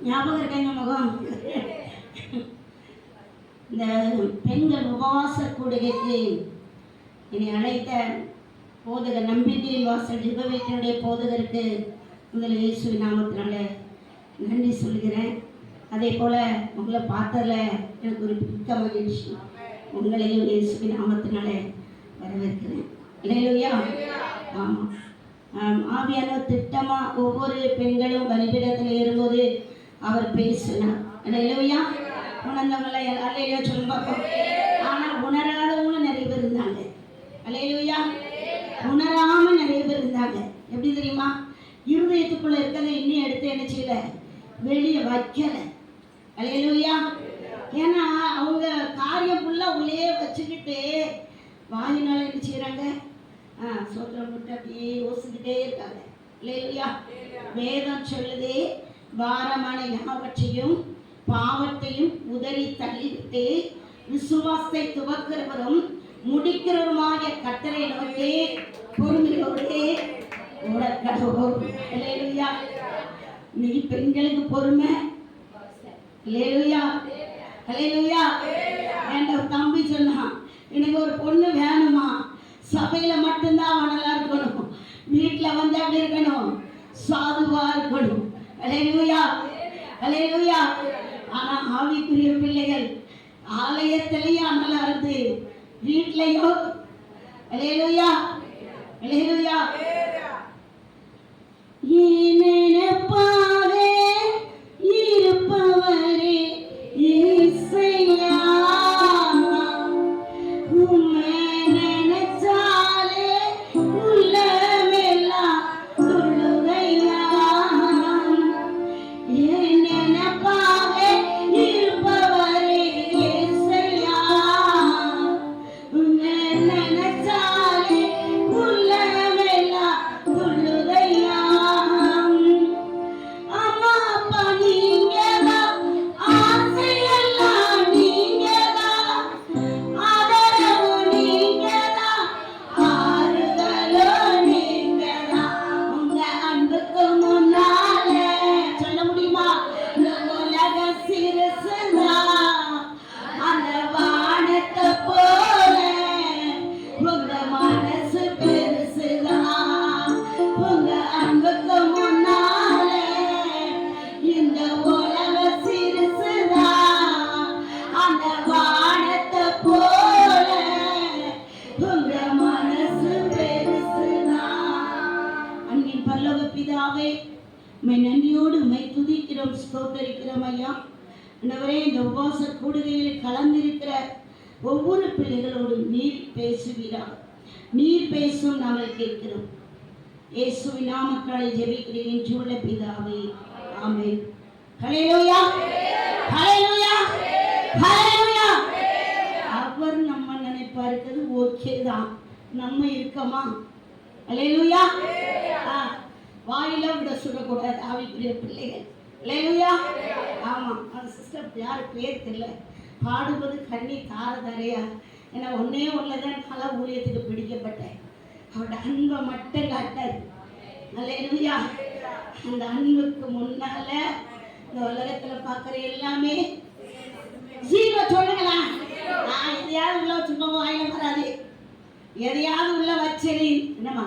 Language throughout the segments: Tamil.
ஞாபகம் இருக்காங்க முகம். இந்த பெண்கள் உபவாச கூடுகைக்கு இனி அழைத்த போதகர், நம்பிக்கையின் வாசல் ஜெபவேட்டினுடைய போதகருக்கு முதல் இயேசு நாமத்தினால நன்றி சொல்கிறேன். அதே போல் உங்களை பார்த்ததில் எனக்கு ஒரு மிக்க மகிழ்ச்சி. உங்களையும் இயேசு நாமத்தினால வரவேற்கிறேன். அல்லேலூயா. ஆமாம், ஆவியானவர் திட்டமாக ஒவ்வொரு பெண்களும் பலிபீடத்தில் ஏறும்போது அவர் பேசினார். அல்லேலூயா. உணர்ந்தவங்களை அல்லேலூயா சொல்லும் பார்ப்போம். ஆனால் உணராதவங்களும் நிறைய பேர் இருந்தாங்க. அல்லேலூயா. உணராமல் நிறைய பேர் இருந்தாங்க. எப்படி தெரியுமா? இருதயத்துக்குள்ளே இருக்கிறத இன்னும் எடுத்து என்ன செய்யல, வெளியே வைக்கல. அல்லேலூயா. ஏன்னா அவங்க காரியம் ஃபுல்லாக உள்ளே வச்சுக்கிட்டு வாயினால் என்ன செய்கிறாங்க, சோத்திரம் போட்டு அப்படியே யோசிச்சுக்கிட்டே இருக்காங்க. அல்லேலூயா. வேதம் சொல்லுதே, பாரமான யாவற்றையும் பாவத்தையும் உதறி தள்ளிவிட்டு விசுவாசத்தை துவக்கிறவரும் முடிக்கிறவருமாகிய கர்த்தரை நோக்கி பொறுமையோடே ஓடக்கடவோம். அல்லேலூயா. இன்னைக்கு பெண்களுக்கு பொறுமை. அல்லேலூயா. அல்லேலூயா. என்ற தம்பி சொன்னான், எனக்கு ஒரு பொண்ணு வேணுமா, சபையில மட்டும்தான் அவனெல்லாம் இருக்கணும், வீட்டில் வந்து அப்படி இருக்கணும், சாதுவா இருக்கணும். அல்லேலூயா. அல்லேலூயா. ஆனா ஆவிக்குரிய பிள்ளைகள் ஆலயத்திலேயும் அனலா இருந்து வீட்டிலையோ. அல்லேலூயா. அல்லேலூயா. நினைப்பாரே இருப்பவரே இசையா, உம்மை நினைச்சாலே உள்ளமெல்லாம் துள்ளுதையா. நினைப்பாரே இருப்பவரே இசையா, உம்மை நினைச்சாலே உள்ளமெல்லாம் துள்ளுதையா. அம்மா அப்பா நீங்கதான், ஆசையெல்லாம் நீங்கதான், ஆதரவு நீங்கதான், ஆறுதலோ நீங்கதான். உங்க அன்புக்கு முன்னால சொல்ல முடியுமா? இந்த உலக சிறுசுதான், அந்த வானத்தை போல உங்க மனசு பெருசுதான். உங்க அன்புக்கு முன்னால இந்த உலக சிறுசுதான், அந்த வானத்தை போல உங்க மனசு பெருசுதான். அன்பின் பரலோக பிதாவே, உம்மை நன்றியோடு உம்மை துதிக்கிறோம், ஸ்தோத்தரிக்கிறோம் ஐயா. ஆண்டவரே, இந்த உபவாச கூடுகையில் கலந்திருக்கிற ஒவ்வொரு பிள்ளைகளோடும் நீர் பேசுவீராக. நீர் பேசும் நாங்கள் கேட்கிறோம். இயேசுவின் நாமத்தாலே ஜெபிக்கிறேன் ஜீவனுள்ள பிதாவே, ஆமென். ஹல்லேலூயா. ஹல்லேலூயா. ஹல்லேலூயா. அவர் நம்ம நினைப்பாருக்கிறது ஓகே தான், நம்ம இருக்கமா? ஹல்லேலூயா. வாயில விட சுடக்கூடாது ஆவிக்குரிய பிள்ளைகள். ஹல்லேலூயா. ஆமாம், அந்த சிஸ்டர் யார் பேர் தெரியல, பாடுவது கண்ணி தார தாரையா. ஏன்னா ஒன்னே ஒன்றுதான் பல ஊழியத்துக்கு பிடிக்கப்பட்டேன், அவரோட அன்பை மட்டும் காட்டாரு. அல்லேலூயா. அந்த அன்புக்கு முன்னால இந்த உலகத்துல பார்க்குற எல்லாமே ஜீவ சொல்லுங்களா. எதையாவது உள்ள வச்சுக்கோங்க, வாயில வராது. எதையாவது உள்ள வச்சேரி என்னம்மா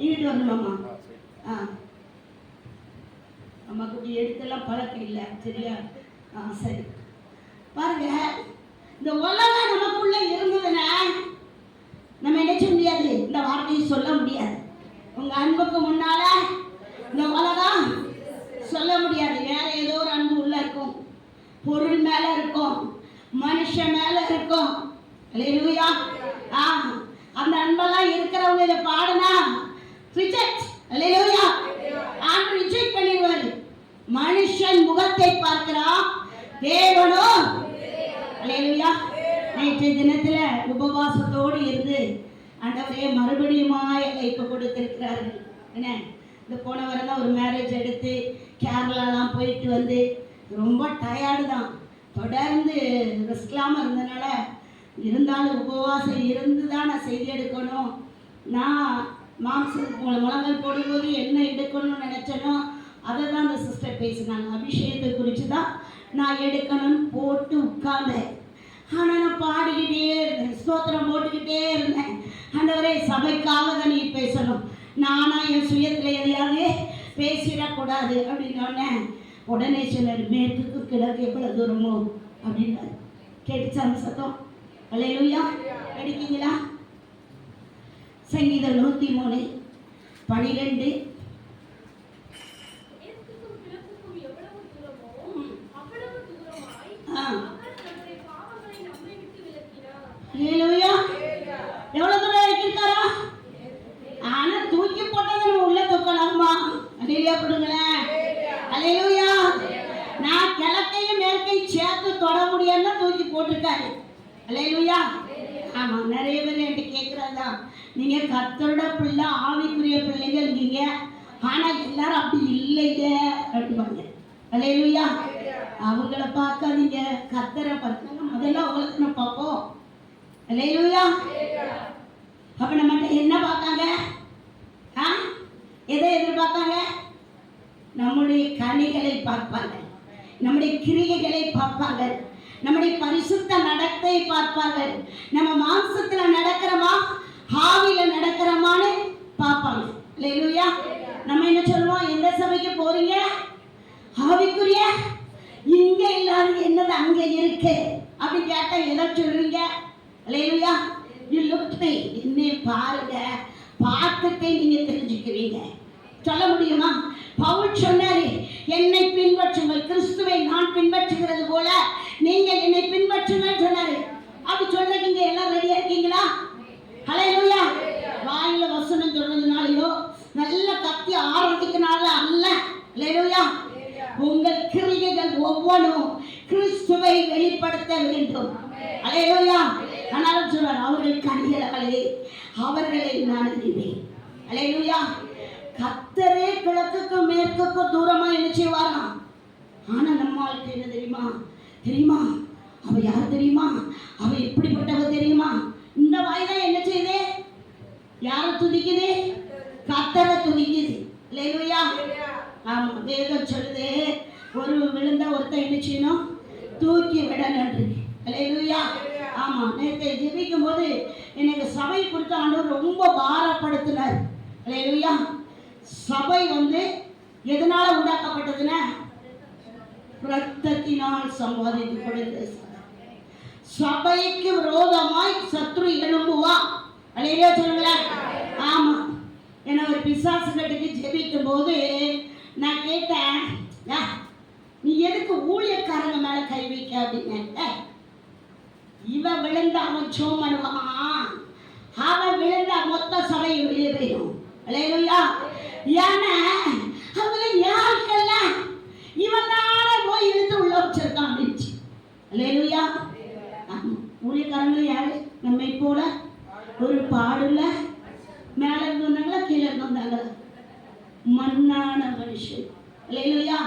ஈடு வரணுமாம்மா. அம்மா குட்டி எடுத்தெல்லாம் பழக்கம் இல்லை, சரியா? சரி. பாருங்க, இந்த உலகம் நமக்குள்ள இருந்ததுன்னா நம்ம என்ன செய்ய முடியாது, இந்த வார்த்தையை சொல்ல முடியாது. உங்க அன்புக்கு முன்னால இந்த உலகம் சொல்ல முடியாது. வேற ஏதோ ஒரு அன்பு உள்ள இருக்கும், பொருள் மேல இருக்கும், மனுஷன் மேல இருக்கும். அல்லேலூயா. அந்த அன்பெல்லாம் இருக்கிறவங்க இதை பாடுனா ரிஜெக்ட். அல்லேலூயா. ஆண்டு ரிஜெக்ட் பண்ணிடுவாரு. மனுஷன் முகத்தை பார்க்கிறான், தேவனோ. அல்லேலூயா. நேற்றைய தினத்துல உபவாசத்தோடு இருந்து ஆண்டவரே மறுபடியுமா இப்போ கொடுத்திருக்கிறார்கள். என்ன, இந்த போன வாரம் தான் ஒரு மேரேஜ் எடுத்து கேரளாலாம் போயிட்டு வந்து ரொம்ப டயர்டு தான். தொடர்ந்து ரெஸ்ட் இல்லாமல் இருந்தனால, இருந்தாலும் உபவாசம் இருந்து தான் நான் செய்தி எடுக்கணும். நான் மாம்சம் முழங்கால் போடும்போது என்ன எடுக்கணும்னு நினச்சனோ அதை தான் அந்த சிஸ்டர் பாஸ்டர் பேசினாங்க. அபிஷேகத்தை குறித்து தான் நான் எடுக்கணும்னு போட்டு உட்கார்ந்தேன். ஆனால் நான் பாடிக்கிட்டே இருந்தேன், ஸ்தோத்திரம் போட்டுக்கிட்டே இருந்தேன். ஆண்டவரே, சபைக்காக தான் நீ பேசணும், நானா என் சுயத்தில் எதையாவது பேசிடக்கூடாது அப்படின்னோடனே உடனே சொன்னார், மேற்குக்கு கிழக்கு எவ்வளோ தூரமோ அப்படின்னாரு. கேட்டுச்சா அந்த சத்தம்? அல்லேலூயா. படிக்கீங்களா? சங்கீதம் 103:12. எவ்வளவு தூரம் இறக்கிருக்காரா? ஆனா தூக்கி போட்டதை நம்ம உள்ள தூக்கலாமா? அல்லேலூயா போடுங்களேன். அல்லேலூயா. நான் கிழக்கையும் மேற்கையும் சேர்த்து தொட முடியாதுன்னா தூக்கி போட்டிருக்காரு. அல்லேலூயா. ஆமா, நிறைய பேர் என்கிட்ட கேட்கறதா, நீங்க கர்த்தரோட பிள்ளை, ஆவிக்குரிய பிள்ளைகள் நீங்க, ஆனா எல்லாரும் அப்படி இல்லைங்க அப்படிவாங்க. அல்லேலூயா. அவங்கள பார்க்காதீங்க, கர்த்தரை பார்த்தாங்க. முதல்ல அவங்களுக்கு நம்ம பார்ப்போம். அல்லேலூயா. அப்ப நம்ம என்ன பார்க்காங்க? எதை எதிர்பார்க்காங்க? நம்முடைய கனிகளை பார்ப்பாங்க, நம்முடைய கிரியைகளை பார்ப்பாங்க, நம்முடைய பரிசுத்த நடத்தை பார்ப்பாங்க. நம்ம மாம்சத்துல நடக்கிறோமா, ஆவியில நடக்கிறோமான்னு பார்ப்பாங்க. அல்லேலூயா. நம்ம என்ன சொல்லுவோம்? எந்த சபைக்கு போறீங்க? ஆவிக்குரிய. இங்க இல்லாத என்னது அங்க இருக்கு அப்படின்னு கேட்டா எதை சொல்றீங்க? அல்லேலூயா. என்னை பாருங்க, பார்த்துட்டே நீங்க தெரிஞ்சுக்கிறீங்க. சொல்ல முடியுமா? பவுல் சொன்னாரு, என்னை பின்பற்றுங்கள், கிறிஸ்துவை நான் பின்பற்றுகிறது போல நீங்கள் என்னை பின்பற்றுங்கள் சொன்னாரு. அப்படி சொல்ல நீங்க எல்லாம் ரெடியா இருக்கீங்களா? அல்லேலூயா. வாயில வசனம் சொல்றதுனாலயோ நல்ல கத்தி ஆரம்பிக்கனால அல்ல. அல்லேலூயா. உங்கள் கிரியைகள் ஒவ்வொன்றும் கிறிஸ்துவை வெளிப்படுத்த வேண்டும். அல்லேலூயா. ஆனாலும் சொல்றார், அவர்கள் கனிகளை அவர்களை நான் அறிவேன். அல்லேலூயா. கர்த்தரே கிழக்குக்கும் மேற்குக்கும் தூரமா என்ன செய்வாராம்? ஆனா நம்ம வாழ்க்கை என்ன தெரியுமா? அவ யார் தெரியுமா? அவ எப்படிப்பட்டவ தெரியுமா? இந்த வாய்தான் என்ன செய்யுது? யாரை துதிக்குது? கர்த்தரை துதிக்குது. அல்லேலூயா. ஆமா, வேதம் சொல்லுது, ஒரு விழுந்த ஒருத்தன் என்ன செய்யணும்? தூக்கி விட நன்று. அல்லேலூயா. ஆமா, நேற்று ஜெபிக்கும் போது எனக்கு சபை கொடுத்த ஆண்டவர் ரொம்ப பாரப்படுத்தினார். அல்லேலூயா. சபை எதனால உண்டாக்கப்பட்டதுன்னா, இரத்தத்தினால் சம்பாதித்து கொடுத்த சபைக்கு விரோதமாய் சத்ரு எழும்புவான். அல்லேலூயா சொல்லுங்களேன். ஆமா, என்ன ஒரு பிசாசு கட்டுக்கு ஜெபிக்கும் போது நான் கேட்டேன், நீ எதுக்கு ஊழியக்காரங்க மேல கை வைக்க அப்படின்னு. இவன் விழுந்த அவன் சோம் பண்ணுவான், அவன் விழுந்த மொத்த சபையும் வெளியே போயிடும். அல்லேலூயா. ஏன்னா அவங்கள யாருக்கல்ல இவன் தானே போய் இழுத்து உள்ள வச்சிருக்கான் அப்படின்னு. அல்லேலூயா. ஊழியக்காரங்களும் யாரு? நம்மை போல ஒரு பாடுல மேல இருந்து வந்தாங்களா, கீழே இருந்து வந்தாங்களா? மண்ணான மனுஷன். அல்லேலூயா.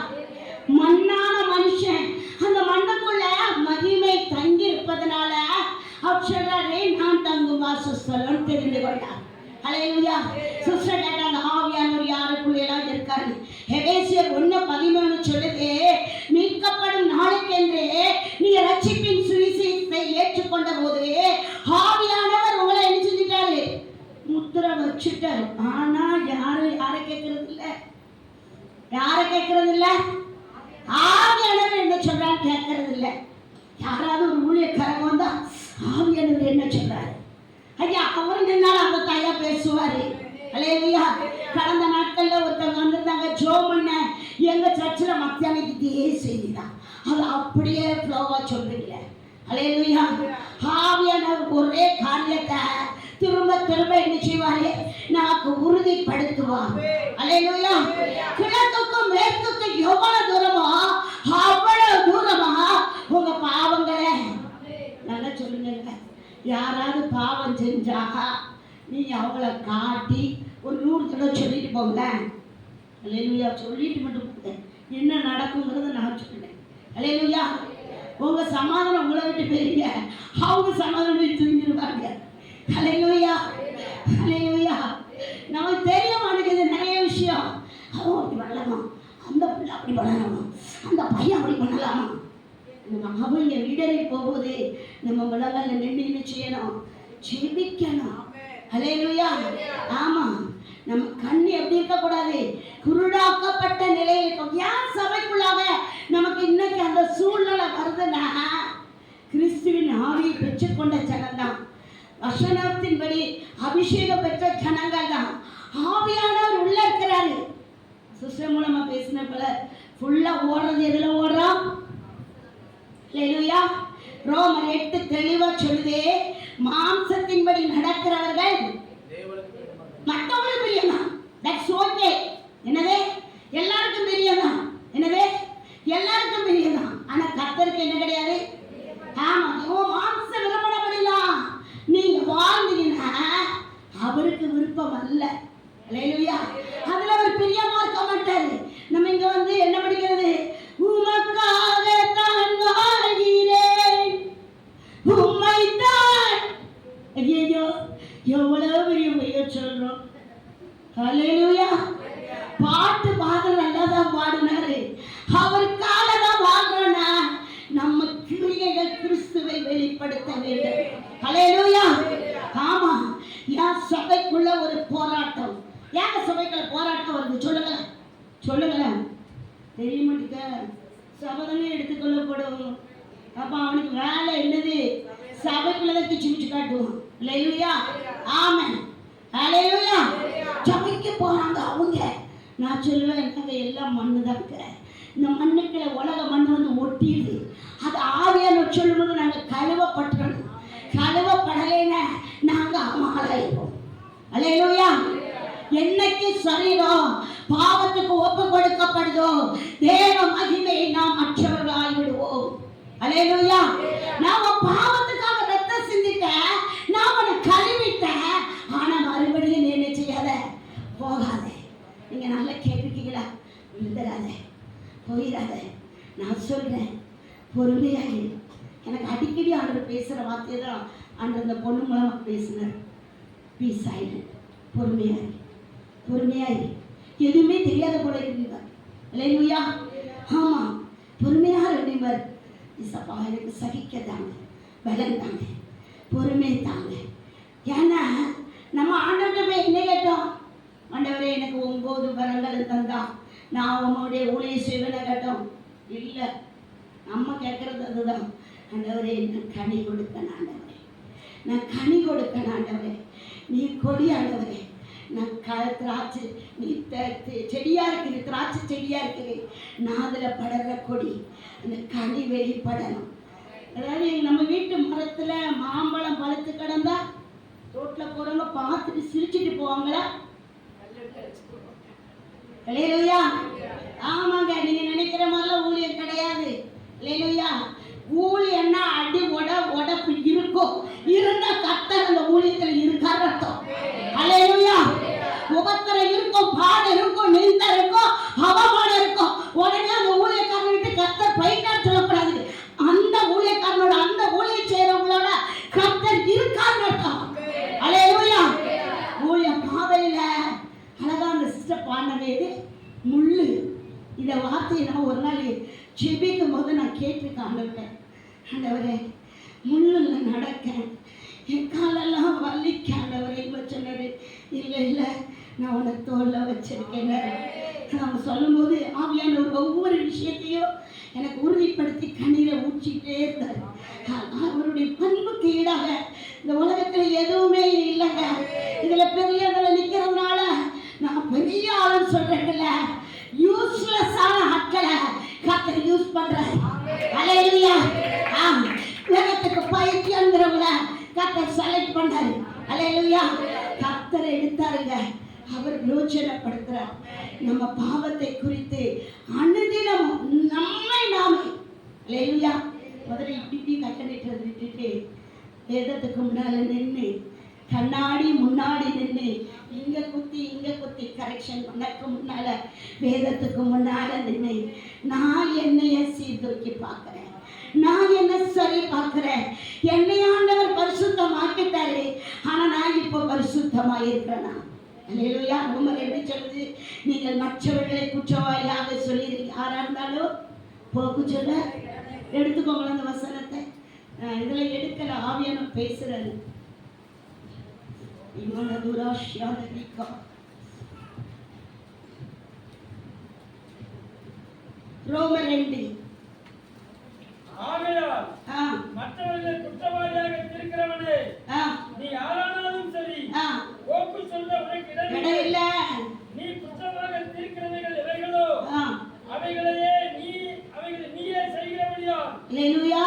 மண்ணான மனுஷன். அந்த மண்ணுக்குள்ள மகிமை தங்கி இருப்பதனால அப்சரரே நான் தங்கும் வாசஸ்தலம் தெரிந்து கொண்டார். அல்லேலூயா. சிஸ்டர் கேட்டாங்க, ஆவியானவர் யாருக்குள்ள எல்லாம் இருக்காரு? எபேசியர் 1:13 சொல்லுது, மீட்கப்படும் நாளுக்கென்று நீங்க ரட்சிப்பின் சுவிசேஷத்தை ஏற்றுக்கொண்ட போது ஆவியானவர் உங்களை என்ன செஞ்சுட்டாரு? முத்திரை வச்சுட்டாரு. ஆனா யாரை கேட்கறது இல்ல? யாரை கேட்கறது இல்ல? ஆவியானவர் என்ன சொல்றான்னு கேட்கறது இல்ல. யாராவது ஒரு ஊழியக்காரங்க வந்தா ஆவியானவர் என்ன சொல்றாரு, ஐயா அவரு நின்னாலும் அந்த தாயா பேசுவாரு. அல்லேலூயா. கடந்த நாட்கள்ல ஒருத்தவங்க வந்திருந்தாங்க, ஜோம் பண்ண எங்க சர்ச்சில் மத்தியானக்கு இதே செய்திதான், அது அப்படியே ஃப்ளோவா சொல்றீங்க. அல்லேலூயா. ஆவியானவர் ஒரே காரியத்தை திரும்ப திரும்ப என்ன செய்வாரு? நமக்கு உறுதிப்படுத்துவார். அல்லேலூயா. கிழக்குக்கும் மேற்குக்கும் எவ்வளவு தூரமோ அவ்வளவு தூரமா உங்க பாவங்களை நல்லா சொல்லுங்க. யாராவது பாவம் செஞ்சா நீங்க அவங்கள காட்டி ஒரு 100 தடவை சொல்லிட்டு போங்க. அல்லேலூயா. சொல்லிட்டு மட்டும் போங்க, என்ன நடக்குங்கிறத நான் சொல்றேன். அல்லேலூயா. உங்க சமாதானம் உங்களை விட்டு போயிருங்க, அவங்க சமாதானம் போய் தூங்கிடுவாங்க. அல்லேலூயா. அல்லேலூயா. நமக்கு தெரிய மாட்டேங்குது நிறைய விஷயம். அவன் அப்படி வரலாமா, அந்த பிள்ளை பிள்ளை அப்படி பண்ணலாமா, அந்த பையன் அப்படி பண்ணலாமா. நம்ம அவங்க வீடரை போகும்போது நம்ம முழங்கால நின்று செய்யணும், ஜெபிக்கணும். ஹல்லேலூயா. ஆமா, நம்ம கண் எப்படி இருக்கக்கூடாது, குருடாக்கப்பட்ட நிலையில் இருக்கும். ஏன் சபைக்குள்ளாக நமக்கு இன்னைக்கு அந்த சூழ்நிலை வருதுன்னா, கிறிஸ்துவின் ஆவியை பெற்றுக்கொண்ட ஜனம் தான், வசனத்தின்படி அபிஷேகம் பெற்ற ஜனங்கள் தான். ஆவியானவர் உள்ள இருக்கிறாரு. சிஸ்டர் மூலமா பேசின போல ஃபுல்லா ஓடுறது எதுல ஓடுறோம்? ஹல்லேலூயா. ரோமர் 8 தெளிவா சொல்லுதே, மாம்சத்தின்படி நடக்கிறவர்கள் மற்றவங்களுக்கு பிரியம்தான். That's okay. என்னது? எல்லாருக்கும் பிரியம்தான். என்னது? எல்லாருக்கும் பிரியம்தான். ஆனா கர்த்தருக்கு என்ன கிடையாது. ஆமா, மாம்ச விருப்பப்படலாம் நீங்க வாழ்ந்தீங்கன்னா அவருக்கு விருப்பம் அல்ல. ஹல்லேலூயா. அதுல அவர் பிரியமா இருக்க மாட்டாரு. நம்ம இங்க வந்து என்ன படிக்கிறது? உமக்காக தான் வாழ்கிறேன், உம்மைத்தான். ஐயோ, எவ்வளவு பெரிய பொய்ய சொல்றோம். ஹல்லேலூயா. பாட்டு பாடுற நல்லா தான் பாடினாரு, அவருக்காக தான் வாழ்றோம்னா நம்ம கிரியைகள் கிறிஸ்துவை வெளிப்படுத்த வேண்டும். ஹல்லேலூயா. ஆமா, என் சபைக்குள்ள ஒரு போராட்டம். ஏன் சபைக்குள்ள போராட்டம் வருது சொல்லுங்க, சொல்லுங்களேன். தெரிய மாட்டேங்க. சபதமே எடுத்துக்கொள்ளப்படும். அப்ப அவனுக்கு வேலை என்னது? சபைக்குள்ளதான் கிச்சு மிச்சு காட்டுவோம். ஹல்லேலூயா. ஆமென். ஹல்லேலூயா. சபைக்கு போறாங்க அவங்க. நான் சொல்லுவேன், என்னங்க எல்லாம் மண்ணு தான் இருக்கிற, இந்த மண்ணுக்குள்ள உலக மண் வந்து ஒட்டிடுது. அது ஆவியான சொல்லும்போது நாங்க கழுவப்பட்டுறோம். கழுவப்படலைன்னா நாங்க அமாலாயிருப்போம். ஹல்லேலூயா. என்னைக்கு சரீரம் பாவத்துக்கு ஒப்பு கொடுக்கப்படுதோ தேவ மகிமையை நாம் மற்றவர்களாய் விடுவோம். ஹல்லேலூயா. நாம பாவத்துக்காக ரத்தம் சிந்திட்டேன், நான் உன்னை கழுவிட்டேன், ஆனா மறுபடியும் நீ என்ன செய்யாத, போகாத. நீங்க நல்லா கேட்டிருக்கீங்களா? விழுந்துடாத, போயிடாத. நான் சொல்றேன், பொறுமையாகி. எனக்கு அடிக்கடி ஆண்டவர் பேசுற வார்த்தையை தான் ஆண்டவர் அந்த பொண்ணு மூலமா பேசினார். பீஸ் ஆயிடு, பொறுமையாகி, பொறுமையாகி. எதுவுமே தெரியாத போல இருந்தார். ஹல்லேலூயா. ஆமா, பொறுமையாக இருந்தவர். இசப்பா எனக்கு சகிக்க தாங்க, பலன் தாங்க, பொறுமை தாங்க. ஏன்னா நம்ம ஆண்டவர்கிட்ட என்ன கேட்டோம்? ஆண்டவரே எனக்கு 9 வரங்கள் தந்தா நான் உங்களுடைய ஊழிய செய்வேன்னு கேட்டோம். இல்லை, நம்ம கேட்கறது அதுதான். ஆண்டவரே நான் கனி கொடுத்தேன், ஆண்டவரே நான் கனி கொடுத்தேன், ஆண்டவரே நீ கொடி, ஆண்டவரே நான் திராட்சை, நீ செடியா இருக்குது, திராட்சை செடியா இருக்குது, நான் அதில் படற கொடி, அந்த கனி வெளிப்படணும். அதாவது நம்ம வீட்டு மரத்துல மாம்பழம் பழுத்து கிடந்தா ரோட்ல போறவங்க பார்த்துட்டு சிரிச்சுட்டு போவாங்களா? ஹல்லேலூயா. ஆமாங்க, நீங்க நினைக்கிற மாதிரிலாம் ஊழியம் கிடையாது. ஹல்லேலூயா. ஊழியன்னா அடி உடப்பு இருக்கும். இருந்தா கர்த்தர் அந்த ஊழியத்தில் இருக்கார் அர்த்தம். ஹல்லேலூயா. உபத்திரம் இருக்கும், பாடு இருக்கும், நிந்த இருக்கும், அவமானம் இருக்கும். உடனே அந்த ஊழியக்காரன் விட்டு கர்த்தர் போயிட்டான்னு சொல்லக்கூடாது. அந்த ஊழியக்காரனோட, அந்த ஊழிய செய்யறவங்களோட கர்த்தர் இருக்கான்னு அர்த்தம். ஹல்லேலூயா. ஊழிய பாதையில அழகா அந்த சிஸ்டர் பாடினது முள்ளு. இந்த வார்த்தையை நான் ஒரு நாள் ஜெபிக்கும் போது நான் கேட்டிருக்கேன் ஆண்டவரே, ஆண்டவரே முள்ளுல நடக்க என் காலெல்லாம் வலிக்க ஆண்டவரே சொன்னாரு. இல்லை இல்லை, நான் உன்னை தோல்ல வச்சிருக்கேன். அவங்க சொல்லும்போது ஆவியானவர் ஒவ்வொரு விஷயத்தையும் எனக்கு உறுதிப்படுத்தி கண்ணீரை ஊற்றிட்டே இருந்தார். அவருடைய பண்புக்கு ஈடாக இந்த உலகத்தில் எதுவுமே இல்லைங்க. இதுல பெரியவங்களை நிற்கிறதுனால நான் பெரிய ஆளுன்னு சொல்றேன்ல, யூஸ்லெஸ்ஸான ஆட்களை கர்த்தர் யூஸ் பண்றாரு. ஹல்லேலூயா. உலகத்துக்கு பைத்தியங்கிறவங்கள கர்த்தர் செலக்ட் பண்ணாரு. ஹல்லேலூயா. கர்த்தர் எடுத்தாருங்க, அவர் யோசனைப்படுத்துறார். நம்ம பாவத்தை குறித்து அனுதினம் நம்மை நாமே. ஹல்லேலூயா. முதல்ல இப்படி கட்டணிட்டு விட்டுட்டு வேதத்துக்கு முன்னால நின்று, கண்ணாடி முன்னாடி நின்று இங்க குத்தி கரெக்ஷன் பண்ணக்கு முன்னால வேதத்துக்கு முன்னால நின்று நான் என்னைய சீர்தூக்கி பார்க்கிறேன், நான் என்ன சரி பார்க்கிறேன். என்னை ஆண்டவர் பரிசுத்தமாக்கிட்டாரு, ஆனா நான் இப்போ பரிசுத்தமா இருக்கிறேனா? அல்லேலூயா. ரொம்ப எப்படி சொல்லுது, நீங்கள் மற்றவர்களை குற்றவாளியாக சொல்லியிருக்கீங்க. எடுத்தாலும் போக்கு சொல்ல எடுத்துக்கோங்களேன் அந்த வசனத்தை. இதுல எடுக்கல, ஆவியான பேசுறாரு. ரோமர் 2. மற்றவர்களை குற்றவாளியாக தீர்க்கிறவனே, நீ யாரானாலும் சரி, போக்கு சொல்ல உனக்கு இடமில்லை. நீ குற்றமாக தீர்க்கிறவைகள் எவைகளோ அவைகளை நீயே செய்கிறவனியா. அல்லேலூயா.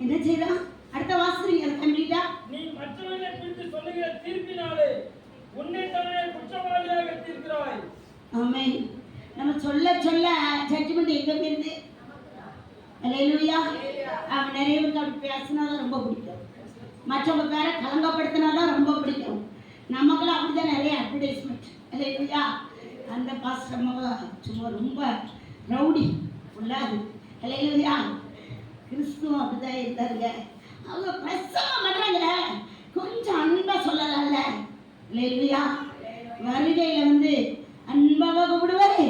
என்ன செய்யலாம்? அடுத்த வாசிங்க கம்ப்ளீட்டா. நீ மற்றவர்களை குறித்து சொல்லுகிற தீர்ப்பினாலே உன்னை தானே குற்றவாளியாக தீர்க்கிறாய். ஆமென். நம்ம சொல்ல சொல்ல ஜட்ஜ்மென்ட் எங்க போயிருது? அல்லேலூயா. அவன் நிறைய பேருக்கு அப்படி பேசினாதான் ரொம்ப பிடிக்கும், மற்றவங்க பேரை கலங்கப்படுத்தினாதான் ரொம்ப பிடிக்கும். நமக்குலாம் அப்படிதான் நிறைய அட்வர்டைஸ்மெண்ட். அல்லேலூயா. அந்த பாஸ்டர் சும்மா ரொம்ப ரவுடி உள்ளாது. அல்லேலூயா. கிறிஸ்துவம் அப்படிதான் இருந்தாருங்க. அவங்க பிரசவம் பண்றாங்க, கொஞ்சம் அன்பா சொல்லலாம்ல. அல்லேலூயா. வருகையில அன்பாக கூப்பிடுவாரு.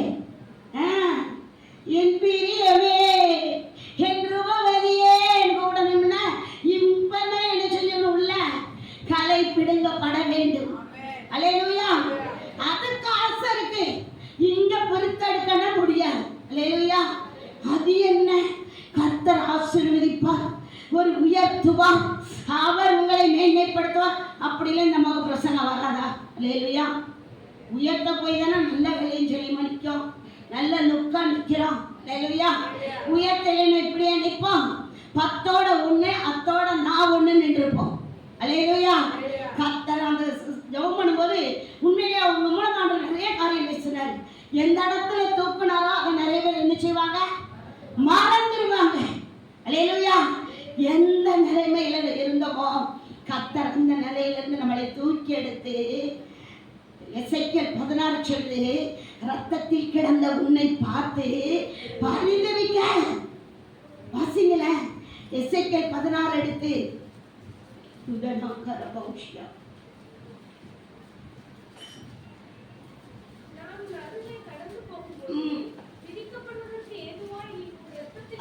என் பிரியமே என்று கூடணும்னா இப்பவே என்ன சொல்லணும், உள்ள கலை பிடுங்கப்பட வேண்டும். அல்லேலூயா. அதுக்கு ஆசை இருக்கு, இங்க பொறுத்தெடுக்க முடியாது. அல்லேலூயா. அது என்ன? கர்த்தர் ஆசீர்வதிப்பார், ஒரு உயர்த்துவார், அவர் உங்களை மேன்மைப்படுத்துவார். அப்படிலாம் இந்த மக பிரசங்கம் வராதா? அல்லேலூயா. உயர்த்த போய் தானே நல்ல விலையும் சொல்லி மணிக்கும், நல்ல லுக்கா நிற்கிறோம். அல்லேலூயா. உயர்த்தலைன்னு இப்படியே நிற்போம், 10ஓட 1 அத்தோட நான் 1 நின்றுப்போம். அல்லேலூயா. கர்த்தர் அந்த ஜெபம் பண்ணும்போது உண்மையிலேயே அவங்க மூலமாக நிறைய காரியம் பேசினார். எந்த இடத்துல தூக்குனாரோ அதை நிறைய பேர் என்ன செய்வாங்க? மறந்துடுவாங்க. அல்லேலூயா. எந்த நிலைமையில இருந்தோமோ கர்த்தர் அந்த நிலையிலிருந்து நம்மளை தூக்கி எடுத்து, எசேக்கியேல் 16 சொல்லுது, ரத்தத்தில் கிடந்த உன்னை பார்த்து பரிதவிக்க. வாசிங்களேன், எசேக்கியேல் 16 எடுத்து.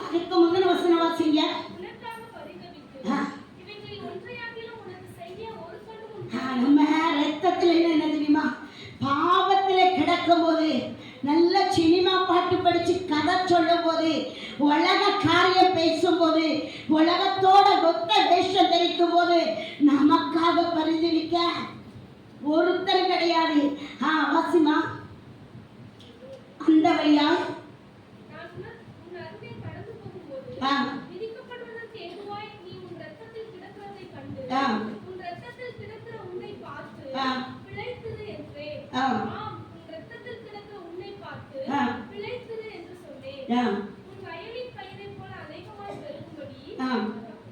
அதுக்கு முந்தின வசனம் வாசிங்க. நம்ம ரத்தத்தில் என்ன தெரியுமா? பாவத்துல கிடக்கும் போது, நல்ல சினிமா பாட்டு படிச்சு கதை சொல்லும் போது, உலக காரியம் பேசும் போது, உலகத்தோட ஒத்த வேஷம் தெரிக்கும் போது நமக்காக பரிந்துரைக்க ஒருத்தர் கிடையாது. வாசிமா. அந்த வழியா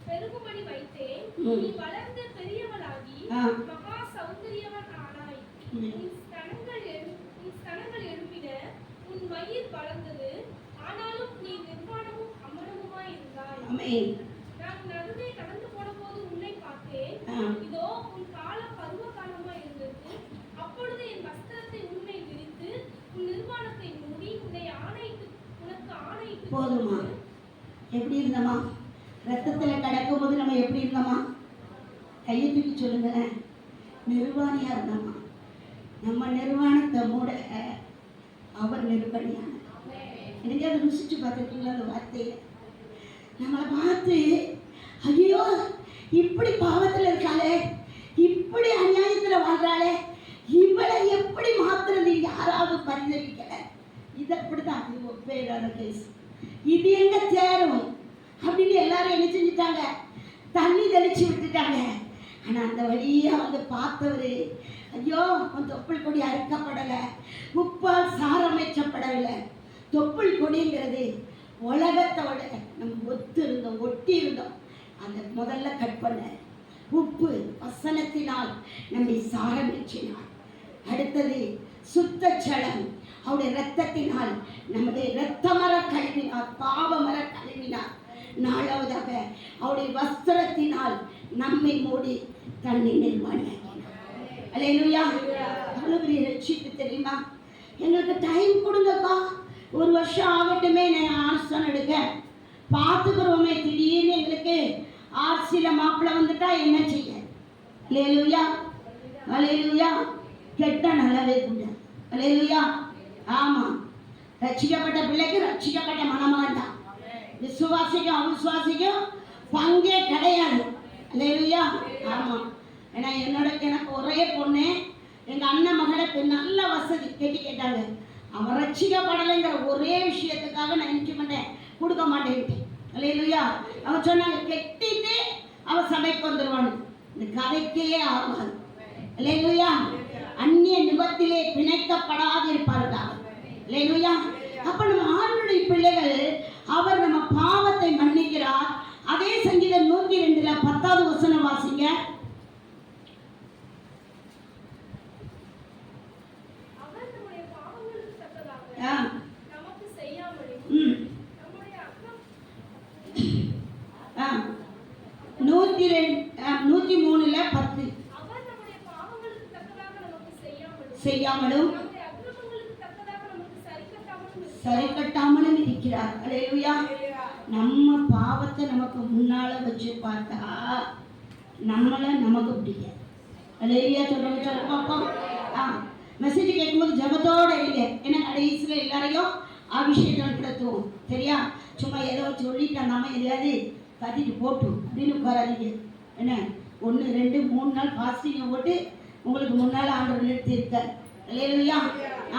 பெருகும்படி வைத்தேன். நீ வளர்ந்து பெரியவளாகி மகா சௌந்தரியவன் ஆனாய். உன் ஸ்தனங்கள் எழும்பின, உன் வயிறு வளர்ந்தது, ஆனாலும் நீ நிர்வாணமும் அமரமுமாய் இருந்தாய். நான் நடுவே கடந்து போன போது உன்னை பார்த்தேன். இதோ உன் காலம் பருவ காலமாய் இருந்தது. அப்பொழுது என் வஸ்திரத்தை உன்னை விரித்து உன் நிர்வாணத்தை மூடி உனக்கு ஆணையிட்டு. போதுமா? எப்படி இருந்தமா? ரத்தத்துல கடக்கும் போது நம்ம எப்படி இருந்தோமா? கையை தூக்கி சொல்லுங்க. நிர்வாணியா இருந்தோமா? நம்ம நிர்வாணத்தை மூட அவர் நிர்வாணியான. எனக்கு அதை ருசிச்சு பார்த்துருக்கீங்களா அந்த வார்த்தையை? நம்மளை பார்த்து ஐயோ இப்படி பாவத்தில் இருக்காளே, இப்படி அநியாயத்தில் வாழ்றாளே, இவளை எப்படி மாத்துறது யாராவது பரிந்துரைக்கல. இது அப்படிதான், இது ஒப்பேடான கேஸ். இது எங்க சேரும் அப்படின்னு எல்லாரும் என்ன செஞ்சுட்டாங்க? தண்ணி தெளிச்சு விட்டுட்டாங்க. ஆனா அந்த வழியா பார்த்தவரு, ஐயோ உன் தொப்புள் கொடி அறுக்கப்படலை, உப்பால் சாரமைக்கப்படவில்லை. தொப்புள் கொடிங்கிறது உலகத்தோட நம்ம ஒட்டி இருந்தோம். அதை முதல்ல கட் பண்ண. உப்பு வசனத்தினால் நம்மை சாரமிச்சினார். அடுத்தது சுத்தச்சலம், அவருடைய இரத்தத்தினால் நம்முடைய இரத்த மர கழுவினார், பாவ மர கழுவினார். நாலாவதாக அவருடைய வஸ்திரத்தினால் நம்மை மூடி தண்ணி நிர்வாணியாக்கினார். அல்லேலூயா. அவ்வளவு பெரிய ரட்சிப்பு தெரியுமா? எங்களுக்கு டைம் கொடுங்கக்கா, 1 வருஷம் ஆகட்டுமே நான் ஆர்ட்ஸ் எடுக்க பார்த்துக்கிறோமே, திடீர்னு எங்களுக்கு ஆர்ட்ஸில் மாப்பிள்ளை வந்துட்டா என்ன செய்ய? அல்லேலூயா, அல்லேலூயா. கெட்ட நல்லவே கூட, அல்லேலூயா. ஆமாம், ரட்சிக்கப்பட்ட பிள்ளைக்கு ரட்சிக்கப்பட்ட மணமகன் தான். விசுவாசிக்கும் அவிசுவாசிக்கும் பங்கே கிடையாது. அல்லேலூயா. ஆமாம். ஏன்னா எனக்கு ஒரே பொண்ணு, எங்கள் அண்ணன் மகளை நல்ல வசதி கேட்டாங்க. அவன் ரட்சிக்கப்படலைங்கிற ஒரே விஷயத்துக்காக நான் நினைக்க மாட்டேன், கொடுக்க மாட்டேன்ட்டேன். அல்லேலூயா. அவன் சொன்னாங்க கெட்டிட்டு அவன் சபைக்கு வந்துடுவான்னு. இந்த கதைக்கே ஆகாது. அல்லேலூயா. அந்நிய நிபத்திலே பிணைக்கப்படாதிருப்பார்கள். அல்லேலூயா. அப்ப நம்ம ஆண்டவருடைய பிள்ளைகள், அவர் நம்ம பாவத்தை மன்னிக்கிறார். அதே சங்கீதம் 102 10வது வசனம் வாசிங்க. நமக்கு செய்யாமலும் 103 10 அவர் நம்முடைய பாவங்களுக்கு தக்கதாக நமக்கு செய்யாமலும் சரி கட்டாமலும் இருக்கிறார். அல்லேலூயா. நம்ம பாவத்தை நமக்கு முன்னால வச்சு பார்த்தா நம்மளை நமக்கு பிடிக்காது. அல்லேலூயா. சொல்ல பார்ப்போம். மெசேஜ் கேட்கும்போது ஜபத்தோடு இல்லை. ஏன்னா கடைசியில் எல்லாரையும் அபிஷேகம் நடத்துவோம். சரியா? சும்மா ஏதோ சொல்லிட்டு நம்ம எதையாவது கத்திட்டு போட்டோம் அப்படின்னு உட்காராதீங்க. என்ன 1 2 3 நாள் ஃபாஸ்டிங்கை போட்டு உங்களுக்கு முன்னால் ஆண்டவர் நிறுத்தியிருக்கார். அல்லேலூயா.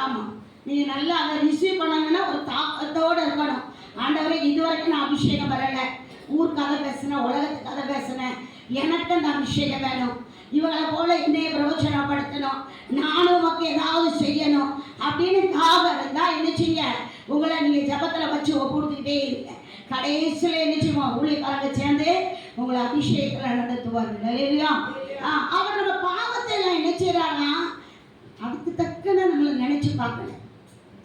ஆமாம், நீங்கள் நல்லா அதை ரிசீவ் பண்ணாங்கன்னா ஒரு தாக்கத்தோடு இருக்கணும். ஆண்டவரை இதுவரைக்கும் நான் அபிஷேகம் வரலை, ஊர் கதை பேசினேன், உலகத்து கதை பேசினேன், எனக்கு அந்த அபிஷேகம் வேணும், இவங்களை போல என்னைய பிரயோஜனப்படுத்தணும், நானும் உமக்கு ஏதாவது செய்யணும் அப்படின்னு தாகம் இருந்தால் என்ன செய்ய, உங்களை நீங்கள் ஜபத்தில் வச்சு ஒப்புடுத்துக்கிட்டே இருங்க. கடைசியில் என்ன செய்வோம், ஊழியக்காரங்க சேர்ந்து உங்களை அபிஷேகத்தில் நடத்துவார்கள். இல்லையா? அவர் நம்ம பாவத்தை எல்லாம் என்ன செய்கிறாருன்னா அதுக்கு தக்கன நம்மளை நினைச்சு பார்க்கல.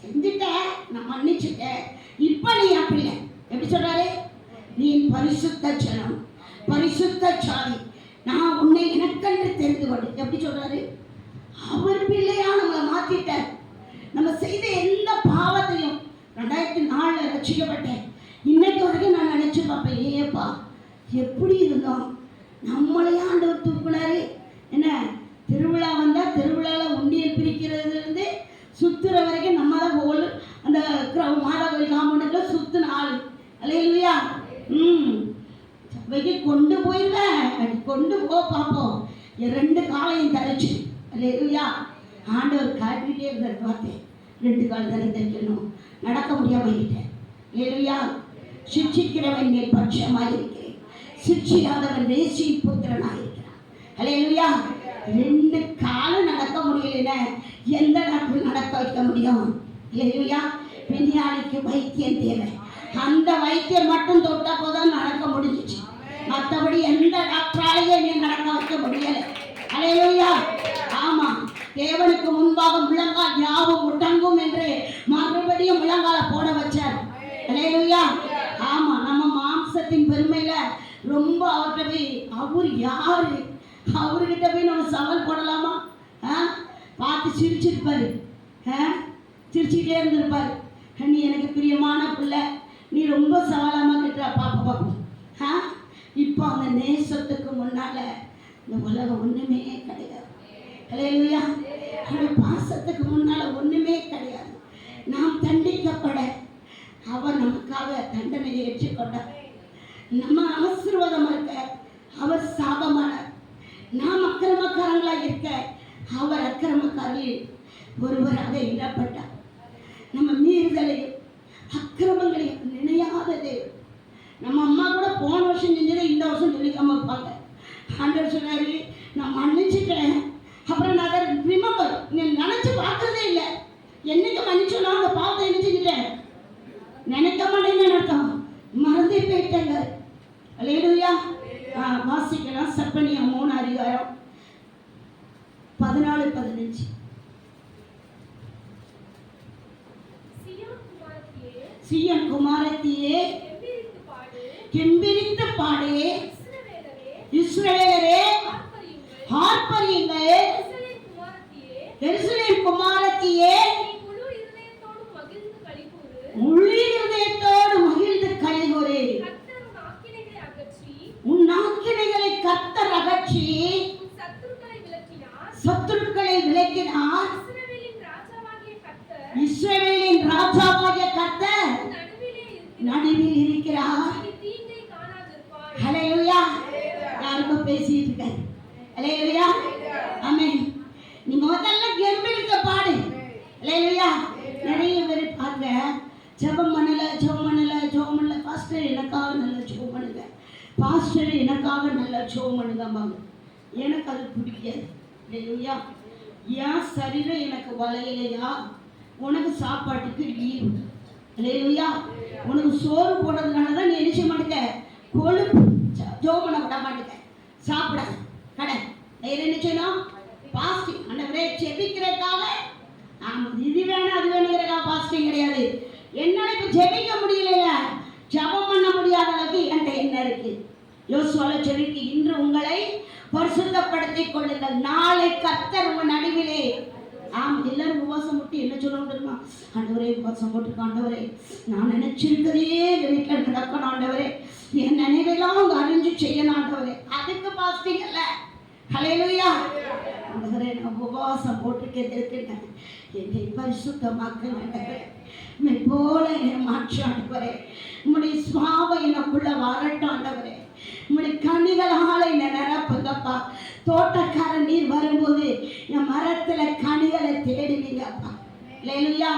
செஞ்சுட்டேன், நான் மன்னிச்சுட்டேன், இப்போ நீ அப்படி இல்லை. எப்படி சொல்றாரு? நீ பரிசுத்த ஜனம், பரிசுத்த சாதி, நான் உன்னை எனக்கென்று தெரிந்து கொண்டு. எப்படி சொல்றாரு? அவர் பிள்ளையா நம்மளை மாத்திட்டார். நம்ம செய்த எந்த பாவத்தையும் 2004 ரட்சிக்கப்பட்டேன். இன்னைக்கு வரைக்கும் நான் நினைச்சு பார்ப்பேன், ஏப்பா எப்படி இருந்தோம், நம்மளையே ஆண்டவர் தூக்குனாரு. என்ன திருவிழா வந்தால் திருவிழாவில் உண்டியல் பிரிக்கிறதுலேருந்து சுற்றுற வரைக்கும் நம்ம தான் கோல் அந்த மாதா கோயில் காம்பவுண்டுக்குள்ள சுற்றுன ஆள். அல்லேலூயா. சபைக்கு கொண்டு போயிடுவேன், கொண்டு போ பார்ப்போம், 2 காலையும் தரைச்சு. அல்லேலூயா. ஆண்டவர் காட்டிகிட்டே இருந்தார். பார்த்தேன் 2 கால் தானே தைக்கணும், நடக்க முடியாமல் இருக்கிட்டேன். அல்லேலூயா. சிக்ஷிக்கிறவன் மேல் பட்சமாக இருக்கிறேன், சிக்ஷியாதவன் தேசிய புத்திரனாக இருக்கிறான். அல்லேலூயா. 2 காலம் நடக்க முடியல, எந்த நாட்டில் நடக்க வைக்க முடியும்? அல்லேலூயா. விஞ்ஞானிக்கு வைத்தியம் தேவை, அந்த வைத்தியம் மட்டும் தொட்ட போதும் நடக்க முடிஞ்சிச்சு. மற்றபடி எந்த டாக்டராலேயே நீ நடக்க வைக்க முடியலை. அல்லேலூயா. ஆமாம், தேவனுக்கு முன்பாக முழங்கால் யாவும் முடங்கும் என்று மறுபடியும் முழங்கால போட வச்சார். அல்லேலூயா. ஆமாம், நம்ம மாம்சத்தின் பெருமையில ரொம்ப அவர்கிட்ட போய், அவர் யாரு, அவர்கிட்ட போய் நம்ம சவால் போடலாமா? பார்த்து சிரிச்சிருப்பாரு, சிரிச்சுக்கிட்டே இருந்திருப்பாரு. நீ எனக்கு பிரியமான பிள்ளை, நீ ரொம்ப சவாலாமல் கிட்ட பார்ப்போம். இப்போ அந்த நேசத்துக்கு முன்னால இந்த உலகம் ஒன்றுமே கிடையாது. அல்லேலூயா. அந்த பாசத்துக்கு முன்னால ஒன்றுமே கிடையாது. நாம் தண்டிக்கப்பட அவர் நமக்காக தண்டனையை ஏற்றுக்கொண்டார். நம்ம ஆசீர்வாதமாக இருக்க அவர் சாபமானார். நாம் அக்கிரமக்காரங்களாக இருக்க அவர் அக்கிரமக்காரில் ஒருவராக இடப்பட்டார். நம்ம மீறுதலையும் அக்கிரமங்களையும் நினையாத தேவன். நம்ம அம்மா கூட போன வருஷம் செஞ்சதை இந்த வருஷம் சொல்லிக்காம இருப்பாங்க. ஆண்டவர் சொன்னாரு, நான் மன்னிச்சுட்டேன், அப்புறம் நான் அதை ரிமெம்பர் நினைச்சு பார்க்கறதே இல்லை. என்னைக்கு மன்னிச்சோன்னா அந்த பாவத்தை என்ன செஞ்சுட்டேன், நினைக்க மாட்டேன்னு அர்த்தம், மறந்தே போயிட்டேங்க. அல்லேலூயா. வாசிக்கலாம். சப்பனியா 3 அதிகாரம் 14-15. சியோன் குமாரத்தியே கெம்பீரித்து பாடு, இஸ்ரவேலரே ஆர்ப்பரியுங்கள், எருசலேம் குமாரத்தியே ஜெபம் பண்ணல பாஸ்டர் எனக்காக நல்லா ஜெபம் பண்ணுங்க, பாஸ்டர் எனக்காக நல்லா ஜெபம் பண்ணுங்கம்பாங்க. எனக்கு அது பிடிக்காது. இல்லையா? ஏன் சரீரம் எனக்கு வளையலையா? உனக்கு சாப்பாட்டுக்கு லீவு இல்லையா? உனக்கு சோறு போடுறதுனால தான் நீ நினைச்ச மாட்டேங்க கொழுப்பு ஜெபம் பண்ண விட மாட்டேங்க, சாப்பிட கடை என்ன செய்யணும்? பாஸ்டிங். ஆண்டவரே ஜெபிக்கிறதுக்காக இது வேணும் அது வேணுங்கிறக்கா பாஸ்டிங் கிடையாது. என்னால் இப்போ ஜெபிக்க முடியலையா, ஜெபம் பண்ண முடியாத அளவுக்கு என்கிட்ட என்ன இருக்கு? யோசுவால சொல்லிட்டு, இன்று உங்களை பரிசுத்தப்படுத்திக் கொள்ளுங்கள், நாளை கர்த்தர் உங்கள் நடுவிலே. எல்லாரும் உபவாசம் போட்டு என்ன சொல்லணும் தெரியுமா? ஆண்டவரே உபவாசம் போட்டு, ஆண்டவரே நான் நினைச்சிருக்கதே எங்கள் வீட்டில் நடக்கணும், ஆண்டவரே என் நினைவெல்லாம் அவங்க அறிஞ்சு செய்யணும், ஆண்டவரே. அதுக்கு பாஸ்டிங் அல்ல. ஹல்லேலூயா. ஆண்டவரே நான் உபவாசம் போட்டுருக்கேன், என்னை பரிசுத்தமாக்குங்க ஆண்டவரே, போல என்னை மாற்று ஆண்டவரே, உம்முடைய சுவாபம் எனக்குள்ள வரட்டும் ஆண்டவரே, உம்முடைய கனிகளால என்னை நிரப்புங்கப்பா. தோட்டக்கார நீர் வரும்போது என் மரத்துல கனிகளை தேடுவீங்கப்பா. ஹல்லேலூயா.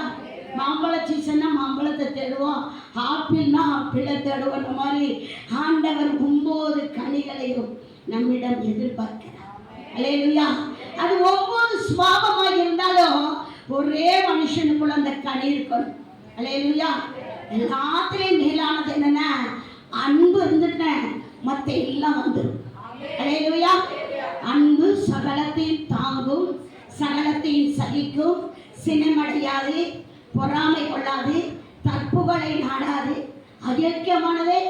மாம்பழ சீசன்னா மாம்பழத்தை தேடுவோம், ஆப்பிள்னா ஆப்பிளை தேடுவோம். அந்த மாதிரி ஆண்டவர் 9 கனிகளையும் நம்மிடம் எதிர்பார்க்கிறார். ஹல்லேலூயா. அது ஒவ்வொரு சுவாபமாக இருந்தாலும் ஒரே மனுஷனுக்குள்ள அந்த கனி இருக்கணும். ஹல்லேலூயா. எல்லாத்திலையும் மேலானது என்னன்னா அன்பு இருந்துட்டேன், மற்ற எல்லாம் வந்துடும். ஹல்லேலூயா. அன்பு சகலத்தையும் தாங்கும், சகலத்தையும் சகிக்கும், சினமடையாது, பொறாமை கொள்ளாது, தற்புகளை நாடாது, அயோக்கியமானதே.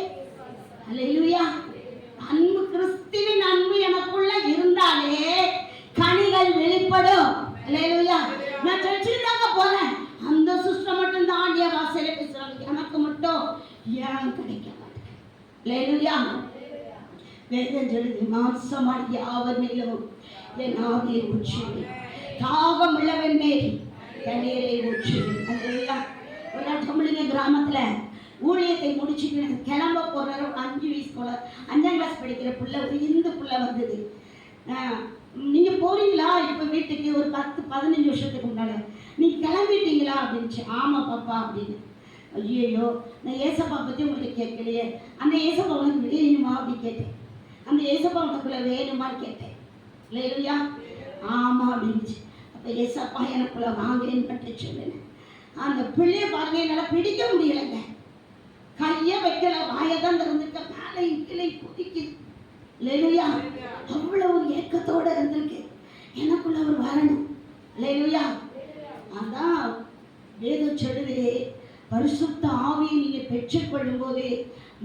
ஹல்லேலூயா. அன்பு, கிறிஸ்துவின் அன்பு எனக்குள்ள இருந்தாலே கனிகள் வெளிப்படும். ஹல்லேலூயா. நான் சர்ச்சுக்கு தாங்க போறேன், அந்த சிஸ்டம் மட்டும் தான் ஆண்டிய வாசலை பேசுறாங்க, எனக்கு மட்டும் ஏன் கிடைக்க மாட்டேங்குது? ஹல்லேலூயா. வேதம் சொல்லுது, மாம்சமான யாவர் மேலும் என் ஆவியை ஊற்றுவேன், தாகம் உள்ளவன் மேல் தண்ணீரை ஊற்றுவேன். ஹல்லேலூயா. ஒரு நாள் தமிழிங்க கிராமத்துல ஊழியத்தை முடிச்சுட்டு கிளம்ப போகிற 5 வயசு போல 5ஆம் கிளாஸ் படிக்கிற பிள்ளை, ஒரு இந்து பிள்ளை வந்தது. நீங்கள் போறீங்களா இப்போ வீட்டுக்கு? ஒரு 10-15 வருஷத்துக்கு முன்னாடி நீங்கள் கிளம்பிட்டீங்களா அப்படின்ச்சு. ஆமாம் பாப்பா அப்படின்னு. ஐயோ, நான் ஏசப்பா பற்றி உங்களுக்கு கேட்கலையே, அந்த ஏசப்பா உனக்கு வேணுமா அப்படின்னு கேட்டேன். அந்த ஏசப்பா உனக்குள்ள வேணுமான்னு கேட்டேன். இல்லையா? ஆமாம் அப்படின்ச்சு. அப்போ ஏசப்பா எனக்குள்ள வாங்கன்னு பற்றி சொல்லுங்க. அந்த பிள்ளைய பாருங்க, என்னால் பிடிக்க முடியலைங்க, கையை வைக்கல, வாயதான் திறந்துக்க, மேலே கீழே குதிக்குது. இல்லையா? அவ்வளவு ஒரு ஏக்கத்தோட இருந்திருக்கு, எனக்குள்ள அவர் வரணும். இல்லையா? அதான் வேதம் சொல்லுது, பரிசுத்த ஆவியை நீங்க பெற்றுக்கொள்ளும் போது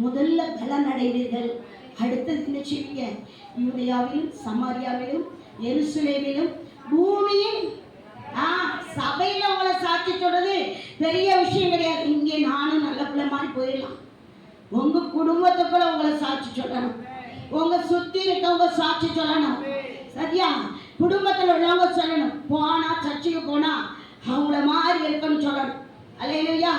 முதல்ல பலன் அடைவீர்கள். அடுத்தது என்ன செய்வீங்க? யூதேயாவிலும் சமாரியாவிலும் எருசலேமிலும் பூமியின் சபையில உங்களை சாட்சி சொல்றது பெரிய விஷயம் கிடையாது. இங்கே நானும் நல்ல பிள்ளை மாதிரி போயிடலாம். உங்க குடும்பத்துக்குள்ள உங்களை சாட்சி சொல்லணும், உங்க சுத்தி இருக்கவங்க சாட்சி சொல்லணும். சரியா? குடும்பத்தில் உள்ளவங்க சொல்லணும், போனா சர்ச்சுக்கு போனா அவங்கள மாதிரி இருக்கணும்னு சொல்லணும். அல்லேலூயா.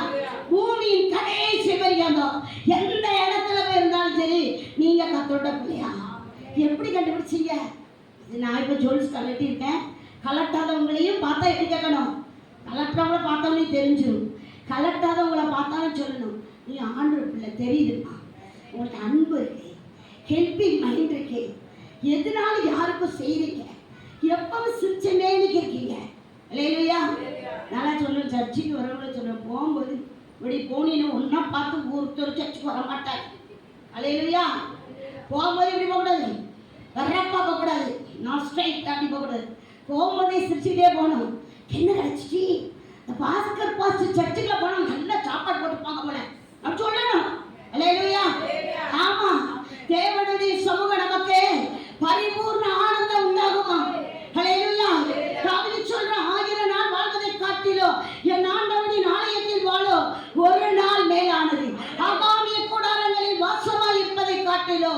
பூமியின் கடைசி வரைக்கும் எந்த இடத்துல போய் இருந்தாலும் சரி, நீங்க கத்தோட பிள்ளையா. எப்படி கண்டுபிடிச்சீங்க? நான் இப்போ ஜோல்ஸ் கலட்டியிருக்கேன், கலட்டாதவங்களையும் பார்த்தா எப்படி கேட்கணும்? கலட்டவங்கள பார்த்தவங்களையும் தெரிஞ்சிடும், கலட்டாதவங்களை பார்த்தாலும் சொல்லணும், நீ ஆண்டவர் பிள்ளை தெரியுதுமா, உங்களுக்கு அன்பு இருக்கு, ஹெல்பிங் மைண்ட் இருக்கு, எதனால யாருக்கும் செய்றீங்க, எப்பவும் சிரிச்சனேன்னு கேட்கீங்க. இல்லையா? நல்லா சொல்லுவேன், சர்ச்சுக்கு வரவங்கள சொல்லுவேன், போகும்போது இப்படி போனீன்னு ஒன்றா பார்த்து ஒருத்தர் சர்ச்சுக்கு வர மாட்டாங்க. இல்லையா? போகும்போது இப்படி போகக்கூடாது, வர்றப்பா போகக்கூடாது, நான் ஸ்ட்ரைட் அப்படி போகக்கூடாது, போகும்போதே சிரிச்சுக்கிட்டே போகணும். என்ன கிடச்சிச்சு? இந்த பாஸ்கர் பாஸ்டர் சர்ச்சுக்குள்ள போனால் நல்லா சாப்பாடு போட்டுப்பாங்க போல அப்படி சொல்லணும். இல்லையா? ஆமாம், தேவனுடைய சமூகம் நமக்கு பரிபூர்ண ஆனந்தம் உண்டாகுமா? ஹல்லேலூயா. தாவீது சொல்றான், 1000 நாள் வாழ்வதை காட்டிலோ என் ஆண்டவரின் ஆலயத்தில் வாழோ ஒரு நாள் மேலானது. ஆகாமிய கூடாரங்களில் வாசமாய் இருப்பதை காட்டிலோ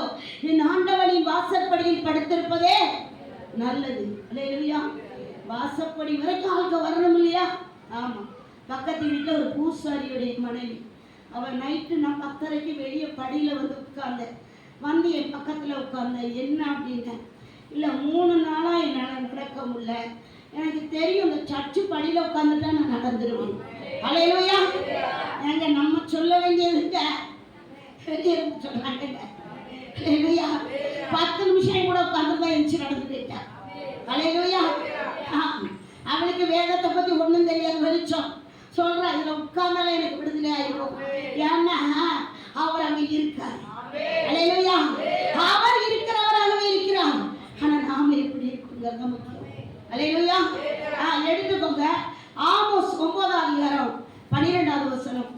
என் ஆண்டவரின் வாசற்படியில் படுத்திருப்பதே நல்லது. ஹல்லேலூயா. வாசப்படி வரைக்கும் ஆளுக்கு வரணும் இல்லையா? ஆமா. பக்கத்து வீட்டில் ஒரு பூசாரியுடைய மனைவி, அவள் நைட்டு நான் 10:30 வெளியே படியில் வந்து உட்கார்ந்தேன், வந்து என் பக்கத்தில் உட்கார்ந்தேன். என்ன அப்படின்னா, இல்லை 3 நாளாக என்னால் நடக்க முடியல, எனக்கு தெரியும் இந்த சர்ச்சு படியில் உட்காந்துட்டா நான் நடந்துருவேன். ஹல்லேலூயா. எங்க வெளியே இருந்து சொல்றாங்க. அல்லேலூயா. 10 நிமிஷம் கூட உட்கார்ந்து எழுச்சி நடந்து போயிட்டா. அல்லேலூயா. அவளுக்கு வேதத்தை பத்தி ஒண்ணும் தெரியாது. வெளிச்சம் சொல்றா, இதுல உட்கார்ந்தாலே எனக்கு விடுதலை ஆயிடும். ஏன்னா அவர் அங்க இருக்கார். அல்லேலூயா. அவர் இருக்கிறவராகவே இருக்கிறார். ஆனா நாம எப்படி இருக்குங்கிறது முக்கியம். அல்லேலூயா. எடுத்துக்கோங்க. ஆமோஸ் 9ஆம் அதிகாரம் 12வது வசனம்.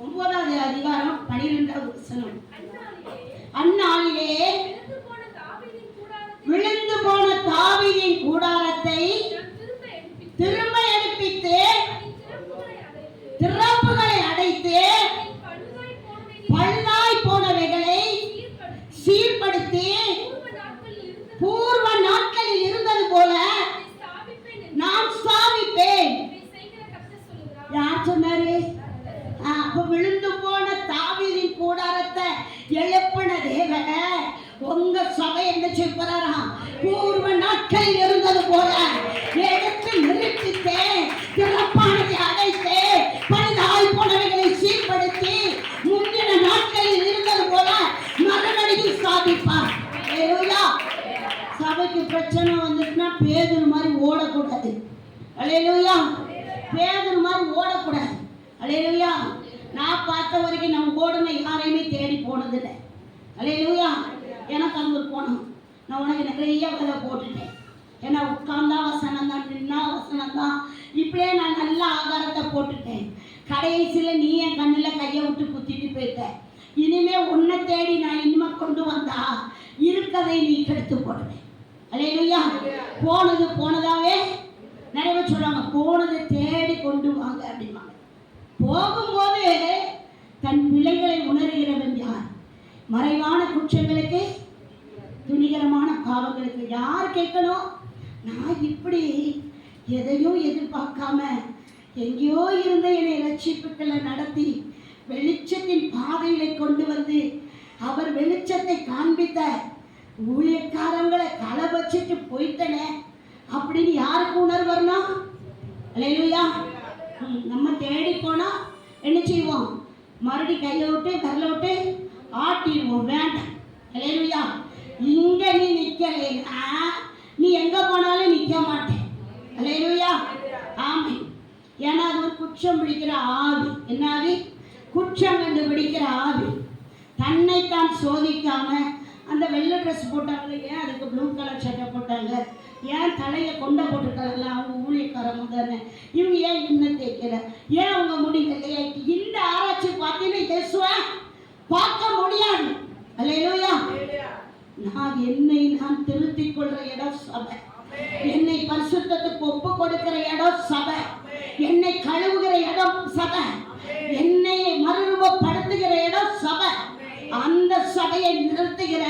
9வது அதிகாரம் 12வது வசனம். அந்நாளிலே விழுந்து போன தாவீதின் கூடாரத்தை திரும்ப எடுப்பித்து திறப்புகளை அடைத்து பழுதாய் போனவைகளை சீர்படுத்தி பூர்வ நாட்களில் இருந்தது போல நான் ஸ்தாபிப்பேன். யார் சொன்னாரு? அப்ப விழுந்து போன தாவீதின் கூடாரத்தை எழுப்பின தேவன் உங்க சபை என்ன செய்வாராம்? பூர்வ நாட்களில் இருந்தது போல எடுத்து நிறுத்திட்டு திறப்பானதை அடைத்து பழுதாய் போனவைகளை சீர்படுத்தி முந்தின நாட்களில் இருந்தது போல மறுபடியும் ஸ்தாபிப்பார். அல்லேலூயா. சபைக்கு பிரச்சனை வந்துட்டுனா பேதுரு மாதிரி ஓடக்கூடாது. அல்லேலூயா. பேதுரு மாதிரி ஓடக்கூடாது. அல்லேலூயா. நான் பார்த்த வரைக்கும் நம்ம ஓடுன யாரையுமே தேடி போனதில்லை. அல்லேலூயா. எனக்கு அங்கே போனோம். நான் உனக்கு நிறைய கதை போட்டுட்டேன். ஏன்னா உட்கார்ந்தா வசனம் தான், நின்னா வசனம் தான். இப்படியே நான் நல்ல ஆகாரத்தை போட்டுட்டேன். கடைசியில் நீ என் கண்ணில் கையை விட்டு குத்திட்டு போயிட்ட. இனிமே உன்னை தேடி நான் இனிமே கொண்டு வந்தா இருக்கதை நீ கெடுத்து போடுவேன். அல்லேலூயா. போனது போனதாவே நிறைய சொல்லுவாங்க, போனதை தேடி கொண்டு வாங்க அப்படிம்பாங்க. போகும்போது தன் பிள்ளைகளை உணர்கிறவன் யார்? மறைவான குற்றங்களுக்கு, துணிகரமான பாவங்களுக்கு யார் கேட்கணும்? நான் இப்படி எதையும் எதிர்பார்க்காம எங்கேயோ இருந்த என்னை ரட்சிப்புக்களை நடத்தி வெளிச்சத்தின் பாதைகளை கொண்டு வந்து அவர் வெளிச்சத்தை காண்பித்த ஊழியக்காரங்களை களை வச்சுட்டு போயிட்டனே அப்படின்னு யாருக்கு உணர்வு வரணும்? அல்லேலூயா. நம்ம தேடி போனா என்ன செய்வோம்? மறுபடி கையை விட்டு விரல விட்டு ஆட்டிடுவோம். வேண்டாம். அல்லேலூயா. இங்க நீ நிக்கலைன்னா நீ எங்க போனாலும் நிக்க மாட்டேன். அல்லேலூயா. ஆமென். ஏன்னா அது ஒரு குற்றம் பிடிக்கிற ஆவி. என்ன ஆவி? குற்றம் கண்டுபிடிக்கிற ஆவி. தன்னைத்தான் சோதிக்காம அந்த வெள்ளை ட்ரெஸ் போட்டாங்களே, ஏன் அதுக்கு ப்ளூ கலர் சட்டை போட்டாங்க, ஏன் தலையை கொண்டை போட்டுருக்காங்கல்ல, அவங்க ஊழியக்காரங்க தானே, இவங்க ஏன் இன்னும் தேய்க்கல, ஏன் அவங்க முடியல, இந்த ஆராய்ச்சி பார்த்தீங்கன்னா இயேசுவை பார்க்க முடியாது. அல்லேலூயா. நான் திருத்திக் கொள்ற இடம் சபை. என்னை பரிசுத்தத்துக்கு ஒப்பு கொடுக்கிற இடம் சபை. என்னை கழுவுகிற இடம் சபை. என்னை மறுரூபப்படுத்துகிற இடம் சபை. அந்த சபையை நிறுத்துகிற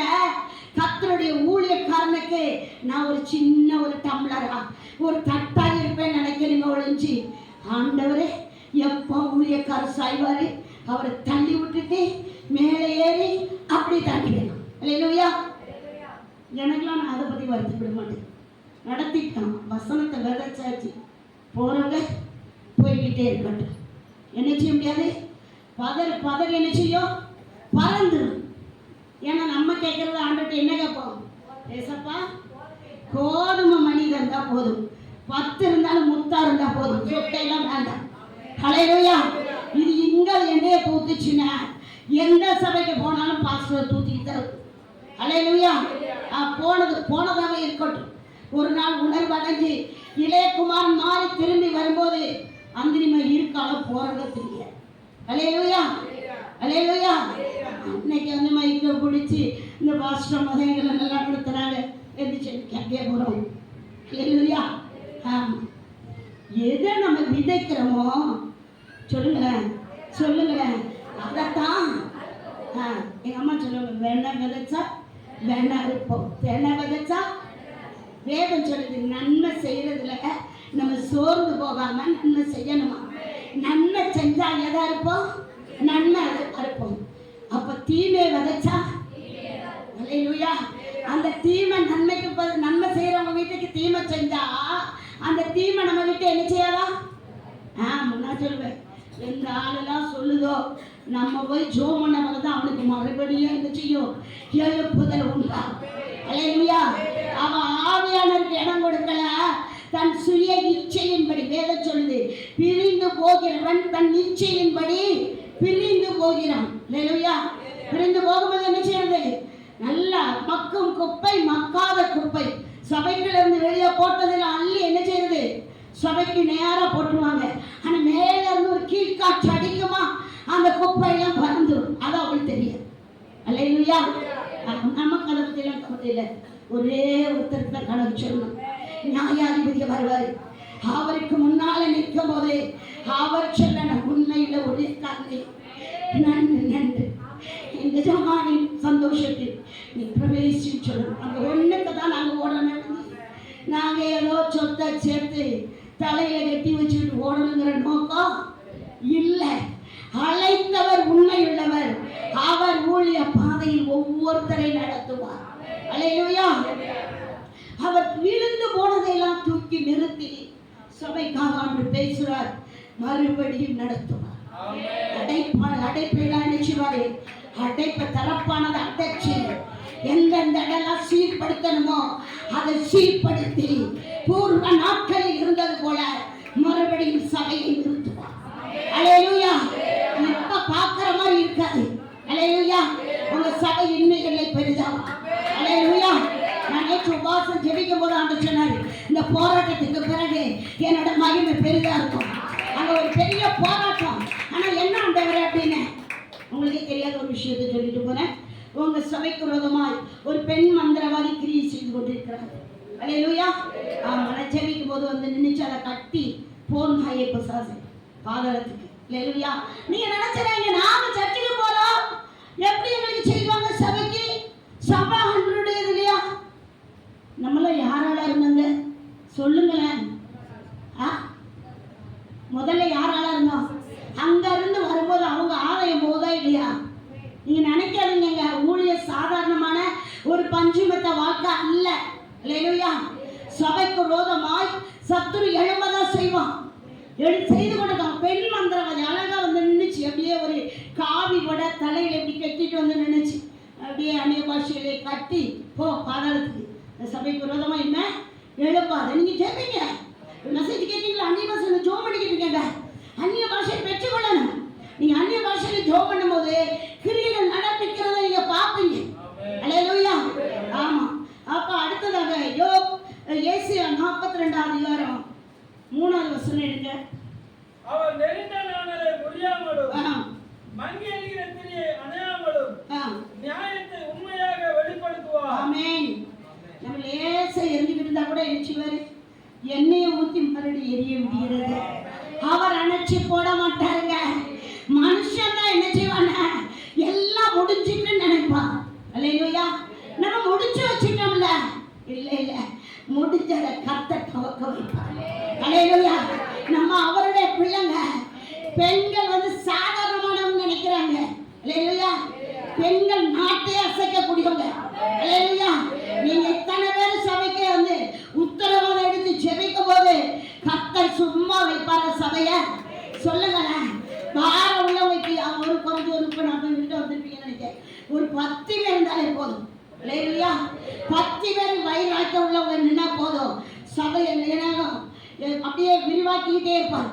கர்த்தருடைய ஊழியக்காரனுக்கு நான் ஒரு சின்ன ஒரு டம்ளரா ஒரு தட்டா இருப்பேன் நினைக்கிறீங்க ஒழிஞ்சு. ஆண்டவரே எப்போ ஊழியக்காரர் சாய்வாரு அவரை தள்ளி விட்டுட்டு மேலே ஏறி அப்படி தாண்டிடலாம். அல்லேலூயா. எனக்கெல்லாம் நான் அதை பற்றி வருத்தப்பட மாட்டேன். நடத்திட்டோம். வசனத்தை விதைச்சாச்சு. போகிறவங்க போய்கிட்டே இருக்கட்டும். என்ன செய்ய முடியாது? பதறி என்ன செய்யும்? பறந்துடும். ஏன்னா நம்ம கேட்கறது ஆண்டுட்டு என்ன கேட்போம்? ஏசப்பா கோதுமை மணி இருந்தால் போதும், 10 இருந்தாலும் முத்தா இருந்தால் போதும், சொத்தையெல்லாம் வேண்டாம். அல்லேலூயா. இது இங்கே எண்ணெயை தூத்துச்சுன்னா எந்த சபைக்கு போனாலும் பாஸ்டர் தூத்திக்கிட்டு தான் இருக்கும். அல்லேலூயா. போனதாகவே இருக்கட்டும். ஒரு நாள் உணர்வடைஞ்சு இளையகுமார் மாறி திரும்பி வரும்போது அந்திரிமை இருக்காலும் போறத தெரியாது. அல்லேலூயா. அல்லேலூயா. இன்னைக்கு வந்து மைக்கை பிடிச்சி இந்த பாஸ்டர் மதங்களை நல்லா நடத்துறாங்க, எந்திரிச்சு கேட்க போகிறோம். அல்லேலூயா. எதை நம்ம விதைக்கிறோமோ சொல்லுங்களேன் அதைத்தான். எங்கள் அம்மா சொல்லுவாங்க, வேணாம் விதைச்சா வேணா இருப்போம், வேணா விதைச்சா. வேதம் சொல்லுது, நன்மை செய்யறதுல நம்ம சோர்ந்து போகாம நன்மை செய்யணுமா. நன்மை செஞ்சா எதா இருப்போம்? நன்மை இருப்போம். அப்ப தீமை விதைச்சா, அல்லேலூயா, அந்த தீமை நன்மைக்கு நன்மை செய்யறவங்க வீட்டுக்கு தீமை செஞ்சா அந்த தீமை நம்ம வீட்டை என்ன செய்யாதா? நான் சொல்லுவேன், எந்த ஆளெல்லாம் சொல்லுதோ நம்ம போய் ஜோம் பண்ணவங்க தான் அவனுக்கு மறுபடியும் என்ன செய்யும், எழுப்புதல் உண்டாகும். அல்லேலூயா. அவன் ஆவியானவருக்கு இடம் கொடுக்கல, தன் சுய இச்சையின்படி வேதம் சொல்லுது, பிரிந்து போகிறவன் தன் இச்சையின்படி பிரிந்து போகிறான். அல்லேலூயா. பிரிந்து போகும்போது என்ன செய்யறது, நல்லா மக்கும் குப்பை மக்காத குப்பை சபைகளிலிருந்து வெளியே போட்டதில் அள்ளி என்ன செய்யறது, சபைக்கு நேராக போட்டுருவாங்க. ஆனால் மேலே இருந்து ஒரு கீழ்காற்று அடிக்குமா, அந்த குப்பையெல்லாம் பறந்துடும். அது அவங்களுக்கு தெரியும். அல்லேலூயா. நமக்கு அதை பற்றிலாம் கவலை இல்லை. ஒரே ஒருத்தருக்கு தான் கணக்கு சொல்லணும். நியாயாதிபதி வருவார், அவருக்கு முன்னால நிற்கும் போது அவர் சொல்லணும், உண்மையில் ஒரே காரணம் நன்று நன்று இந்த ஜமானின் சந்தோஷத்தில் நீ பிரவேசி சொல்லணும். அந்த ஒன்றுக்கு தான் நாங்கள் ஓடணும். நாங்கள் ஏதோ சொத்தை சேர்த்து தலையில கட்டி வச்சுட்டு ஓடணுங்கிற நோக்கம் இல்லை. அழைத்தவர் உண்மையுள்ளவர், அவர் ஊழிய பாதையில் ஒவ்வொருத்தரை நடத்துவார். அல்லேலூயா. அவர் விழுந்து போனதையெல்லாம் தூக்கி நிறுத்தி சபைக்காக அவர் பேசுகிறார், மறுபடியும் நடத்துவார். அடைப்பை நினைச்சுவாரு, அடைப்பை தரப்பானதை அடைச்சு எந்தெந்த இடம்லாம் சீர்படுத்தணுமோ அதை சீர்படுத்தி பூர்வ நாட்களில் இருந்தது போல மறுபடியும் சபையை நிறுத்துவார். அல்லேலூயா. இப்ப பார்க்கிற மாதிரி இருக்காது. அல்லேலூயா. உங்க சபை இன்னைகளை பெரிதாகும். அல்லேலூயா. நான் நேற்று உபவாசம் ஜெபிக்கும் போது ஆண்டு சொன்னார், இந்த போராட்டத்துக்கு பிறகு என்னோட மகிமை பெரிதா இருக்கும். அங்க ஒரு பெரிய போராட்டம். ஆனா என்ன ஆண்டவரே அப்படின்னு உங்களுக்கே தெரியாத ஒரு விஷயத்தை சொல்லிட்டு போனேன். உங்க சபைக்கு விரோதமாய் ஒரு பெண் மந்திரவாதி கிரியை செய்து கொண்டிருக்கிறார். அல்லேலூயா. நான் ஜெபிக்கும் போது வந்து நினைச்சு அதை கட்டி போன்மாயை பிசாசு பாதாளத்துக்கு. அல்லேலூயா. நீங்க நினைச்சீங்க நாம சர்ச்சுக்கு போறோம், எப்படி எங்களுக்கு செய்வாங்க சபைக்கு? சபை அன்றுடையது இல்லையா? நம்மள யாரால இருந்தாங்க சொல்லுங்களேன். முதல்ல யாரால இருந்தோம்? அங்க இருந்து வரும்போது அவங்க ஆலயம் போதா இல்லையா? நீங்க நினைக்காதீங்க, ஊழிய சாதாரணமான ஒரு பஞ்சுமத்த வாழ்க்கை அல்ல. அல்லேலூயா. சபைக்கு விரோதமாய் சத்துரு எழும்பதான் செய்வான், செய்து கொண்டிருக்கான். பெண் மந்திரவாதி அழகா வந்து நின்றுச்சு, அப்படியே ஒரு காவி வட தலையில எப்படி கட்டிட்டு வந்து நின்றுச்சு, அப்படியே அந்நிய பாஷையிலே கட்டி போ பாதாளத்துக்கு. இந்த சபைக்கு விரோதமா என்ன எழுப்பாத. நீங்க கேட்பீங்க, மெசேஜ் கேட்டீங்களா? அந்நிய பாஷையில ஜோம் பண்ணிக்கிட்டு இருக்கேங்க. அந்நிய பாஷையை பெற்றுக்கொள்ளணும். நீங்க அந்நிய பாஷையில ஜோம் பண்ணும் போது கிரியைகள் நடப்பிக்கிறத நீங்க பார்ப்பீங்க. அல்லேலூயா. ஆமா. அப்ப அடுத்ததாக ஏசாயா 42 அதிகாரம் 3வது வசனம் எடுங்க. அவர் நெறிந்த நாணலை முறியாமலும் மங்கி எறிகிற திரியை அணையாமலும் நியாயத்தை உண்மையாக வெளிப்படுத்துவார். ஆமென். நம்ம லேசா எரிஞ்சுக்கிட்டு இருந்தா கூட எரிச்சுவாரு, எண்ணெயை ஊத்தி மறுபடி எரிய விடுகிறது. அவர் அணைச்சி போட மாட்டாருங்க. மனுஷன் தான் என்ன செய்வாங்க, எல்லாம் முடிஞ்சுட்டு நினைப்பான். அல்லேலூயா. நம்ம முடிச்சு வச்சுட்டோம்ல, இல்ல இல்ல, முடிஞ்சதை கர்த்தர் துவக்க வைப்பார். அல்லேலூயா. நம்ம அவருடைய பிள்ளைங்க. பெண்கள் வந்து சாதாரணமானவங்க நினைக்கிறாங்க. அல்லேலூயா. பெண்கள் நாட்டை அசைக்கக்கூடியவங்க. அல்லேலூயா. நீங்க இத்தனை பேர் சபைக்கு வந்து உத்தரவாதம் எடுத்து ஜெபிக்கும் போது கர்த்தர் சும்மா வைப்பார சபைய? சொல்லுங்களேன். வார உள்ளவங்களுக்கு ஒரு கொஞ்சம் ஒரு 40 வீட்டு வந்துருப்பீங்கன்னு நினைக்கிறேன். ஒரு 10 பேர் இருந்தாலே போதும். அல்லேலூயா. 10 பேர் வயிறாக்க உள்ளவங்க நின்னா போதும். சபையை நேரம் அப்படியே விரிவாக்கிக்கிட்டே இருப்பார்,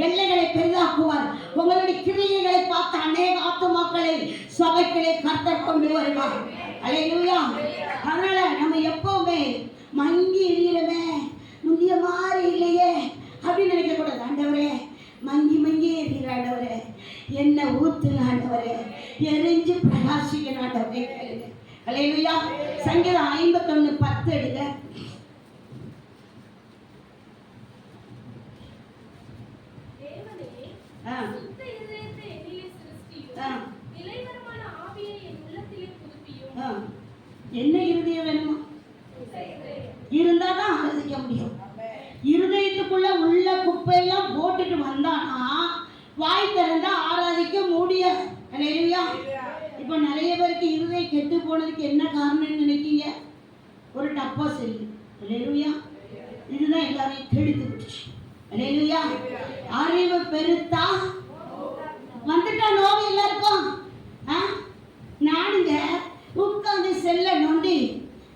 எல்லைகளை பெரிதாக்குவார். உங்களுடைய கிரியைகளை பார்த்து அநேக ஆத்துமாக்களை சபைகளை கர்த்தர் கொண்டு வருவார். அல்லேலூயா. அதனால நம்ம எப்பவுமே மங்கி எரியறவே முந்திய மாதிரி இல்லையே அப்படின்னு நினைக்க கூடாது. ஆண்டவரே, மங்கி மங்கி எரிகிற ஆண்டவரே, என்ன ஊத்துங்க ஆண்டவரே, எரிஞ்சு பிரகாசிக்க ஆண்டவரே கேளுங்க. அல்லேலூயா. சங்கீதம் 51:10 எடுங்க. என்ன இருதயம் வேணுமா? இருந்தா தான் ஆராதிக்க முடியும். இருதயத்துக்குள்ள உள்ள குப்பையெல்லாம் போட்டுட்டு வந்தானா வாய் திறந்தா ஆராதிக்க முடியாது. அல்லேலூயா. இப்போ நிறைய பேருக்கு இருதயம் கெட்டு போனதுக்கு என்ன காரணம்னு நினைக்கீங்க? ஒரு டப்பா செல்லு. அல்லேலூயா. இதுதான் எல்லாரையும் கெடுத்து விட்டுச்சு. அல்லேலூயா. அறிவு பெருத்தா வந்துட்டா நோவு எல்லாருக்கும். நானுங்க உட்காந்து செல்ல நோண்டி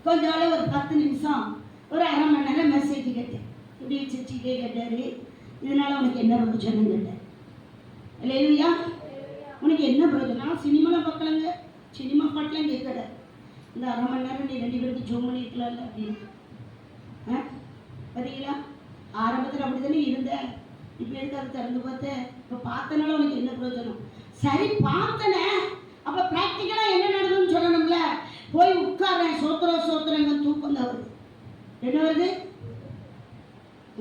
கொஞ்சம் ஒரு 10 நிமிஷம் ஒரு அரை மணி நேரம் மெசேஜ் கேட்டேன். இப்படி சிரிச்சுட்டே கேட்டாரு, இதனால உனக்கு என்ன பிரயோஜனம் கேட்டேன். இல்லையா உனக்கு என்ன பிரயோஜனம்? சினிமாவில் பார்க்கலங்க, சினிமா பாட்டெலாம் கேட்கல. இந்த அரை மணி நேரம் நீ 2 பேருக்கு ஜூம் பண்ணிருக்கலாம்ல அப்படின்னு. பார்த்தீங்களா, ஆரம்பத்தில் அப்படி தானே இருந்தேன். இப்போ எதுக்கு அதை திறந்து பார்த்தேன்? இப்போ பார்த்தனால உனக்கு என்ன பிரயோஜனம்? சரி பார்த்தனே, அப்போ ப்ராக்டிக்கலாக என்ன நடக்குதுன்னு சொல்லணும்ல. போய் உட்காரேன், சோத்திரங்க தூக்கம் தான் வருது. என்ன வருது?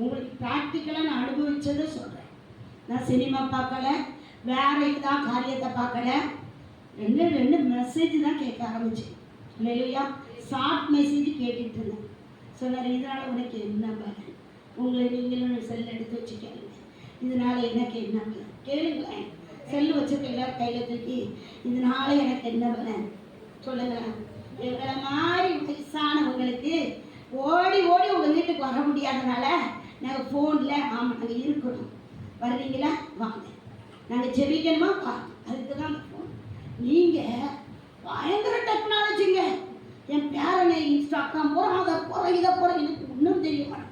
உங்களுக்கு ப்ராக்டிக்கலாக நான் அனுபவிச்சதை சொல்கிறேன். நான் சினிமா பார்க்கல, வேற இதுதான் காரியத்தை பார்க்கல. ரெண்டு மெசேஜ் தான் கேட்க ஆரம்பிச்சேன். இல்லையா, ஷார்ட் மெசேஜ் கேட்டுட்டு இருந்தேன். சொன்னார், இதனால் உனக்கு என்ன பலன்? உங்களை நீங்களும் செல் எடுத்து வச்சுக்கல, இதனால எனக்கு என்ன பலன் கேளுங்களேன். செல் வச்சுருக்க எல்லாரும் கையில் தூக்கி, இதனால எனக்கு என்ன பலன் சொல்லுங்களேன். எங்களை மாதிரி வயசானவங்களுக்கு ஓடி உங்கள் வீட்டுக்கு வர முடியாதனால நாங்கள் ஃபோனில், ஆமாம் நாங்கள் இருக்கணும், வர்றீங்களா வாங்க, நாங்கள் ஜெபிக்கணுமா வா, அதுக்கு தான் அந்த ஃபோன். நீங்கள் பயங்கர டெக்னாலஜிங்க. என் பேரனை இன்ஸ்டாகிராம் போகிறோம், அதை போகிறோம், இதை போகிறோம், எனக்கு ஒன்றும் தெரிய மாட்டேன்.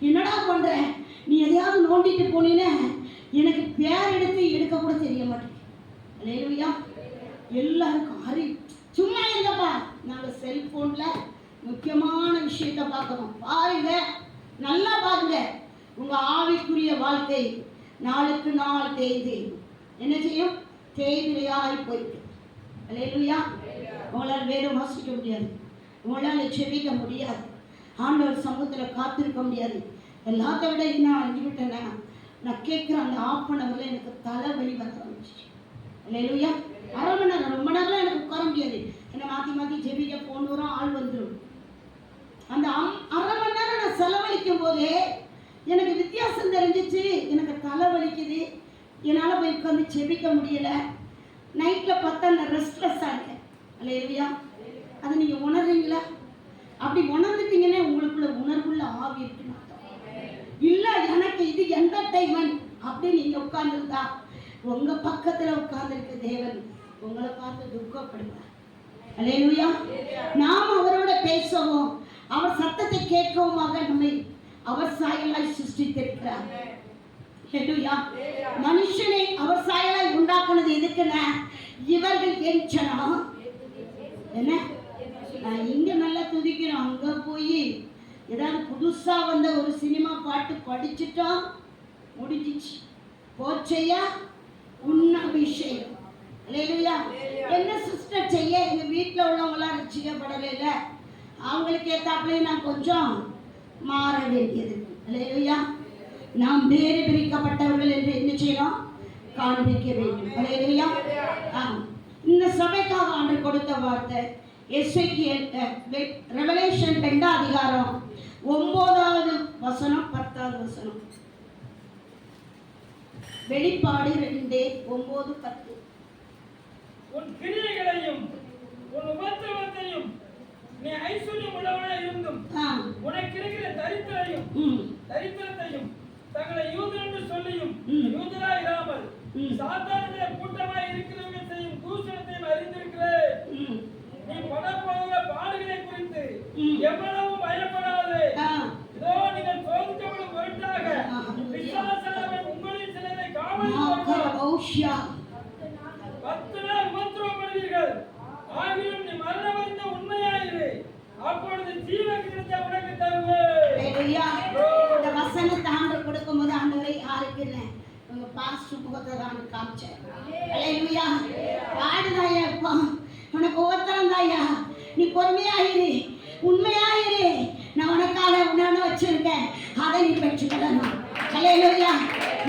என்னடா பண்ணுறேன்? நீ எதையாவது நோண்டிட்டு போனீன்னு எனக்கு பேர் எடுக்க கூட தெரிய மாட்டேங்குது. இல்லையா, எல்லாருக்கும் சும்மா இல்லைப்பா, நாங்கள் செல்ஃபோனில் முக்கியமான விஷயத்தை பார்க்கணும். பாருங்க, நல்லா பாருங்க. உங்கள் ஆவிக்குரிய வாழ்க்கை நாளுக்கு நாள் தேய்ந்து என்ன செய்யும்? தேய்விரையாகி போயிட்டு. இல்லையா, உங்களால் வேதம் வாசிக்க முடியாது, உங்களால் செபிக்க முடியாது, ஆண்டவர் சமூகத்தில் காத்திருக்க முடியாது. எல்லாத்த விட என்ன அழிஞ்சுவிட்டேன்னா, நான் கேட்குற அந்த ஆஃப் அன் ஹவரில் எனக்கு தலைவலி வர ஆரம்பிச்சிச்சு. இல்லையா, அரை மணி நேரம் ரொம்ப நேரம் எனக்கு உட்கார முடியாது. என்னை மாற்றி ஜெபிக்க ஃபோன் வரும், ஆள் வந்துடும். அந்த அரை மணி நேரம் நான் செலவழிக்கும் போதே எனக்கு வித்தியாசம் தெரிஞ்சிச்சு. எனக்கு தலை வலிக்குது, என்னால் போய் உட்காந்து செபிக்க முடியலை. நைட்டில் பார்த்தா நான் ரெஸ்ட்லெஸ்ஸாக இருக்கேன். இல்லையா, அதை நீங்கள் உணர்றீங்களா? அப்படி உணர்ந்துட்டீங்கன்னா உங்களுக்குள்ள உணர்வுள்ள ஆவி இருக்குன்னு இல்லை. எனக்கு இது என்டர்டைன்மெண்ட் அப்படி நீங்கள் உட்கார்ந்துருந்தா, உங்கள் பக்கத்தில் உட்கார்ந்துருக்க தேவன் உங்களை பார்த்து துக்கப்படுவார். அல்லேலூயா. நாம் அவரோட பேசவும் அவர் சத்தத்தை கேட்கவுமாக நம்மை அவர் சாயலாய் சிருஷ்டித்திருக்கிறார். மனுஷனை அவர் சாயலாய் உண்டாக்குனது எதுக்குன்னா, இவர்கள் என் ஜனம் என்ன, இங்க நல்லா துதிக்கிறோம், அங்க போய் ஏதாவது புதுசா வந்த ஒரு சினிமா பாட்டு படிச்சுட்டோம், முடிஞ்சிச்சு, போச்சையா உன்ன விஷயம். இல்லையா, என்ன சிஸ்டர் செய்ய, எங்க வீட்டில் உள்ளவங்களாம் ரசிக்கப்படலை, அவங்களுக்கு ஏத்தாப்புலையும் நான் கொஞ்சம் மாற வேண்டியது. இல்லையா, நாம் வேறு பிரிக்கப்பட்டவர்கள் என்று என்ன செய்யணும்? காண்பிக்க வேண்டும். இல்லையா, இந்த சபைக்காக ஆண்டு கொடுத்த வார்த்தை எசேக்கியேல் ரெவலேஷன் 2 அதிகாரம் 9வது வசனம் 10வது வசனம். வெளிப்பாடு 2:9-10. உன் கிரியைகளையும் உன் உபத்திரவத்தையும் நீ ஐஸ்வர்யம் உள்ளவனாய் இருந்தும் உனக்கு இருக்கிற தரித்திரத்தையும் தங்களை யூதர் என்று சொல்லியும் யூதராய் இராமல் சாத்தானுடைய கூட்டமாய் இருக்கிறவர்கள் செய்யும் தூஷணத்தையும் அறிந்திருக்கிறேன். நீ படப்போகிற பாடுகளை குறித்து எவ்வளவு பயப்படாது. இதோ நீங்கள் சோதிக்கப்படும் பொருட்டாக பிசாசானவன் உங்களில் சிலரை காவலில் 10 நாள் உபத்திரவப்படுவீர்கள். ஆகிலும் நீ மரணமடைந்த உண்மையாயிரு, அப்பொழுது ஜீவன் கிடைத்த உனக்கு தருவேன். இந்த வசனத்தை ஆண்டவர் கொடுக்கும்போது ஆண்டவரை யாருக்கு இல்லை, உங்க பாஸ்டர் முகத்தை தான் காமிச்சேன். அல்லேலூயா. பாடுதாயா, இப்போ உனக்கு ஒவ்வொருத்தரம் தாயா, நீ பொறுமையாயிரு, உண்மையாயிரு, நான் உனக்காக உன்ன வச்சிருக்கேன், அதை நீ பெற்றுக்கொள்ளணும். அல்லேலூயா.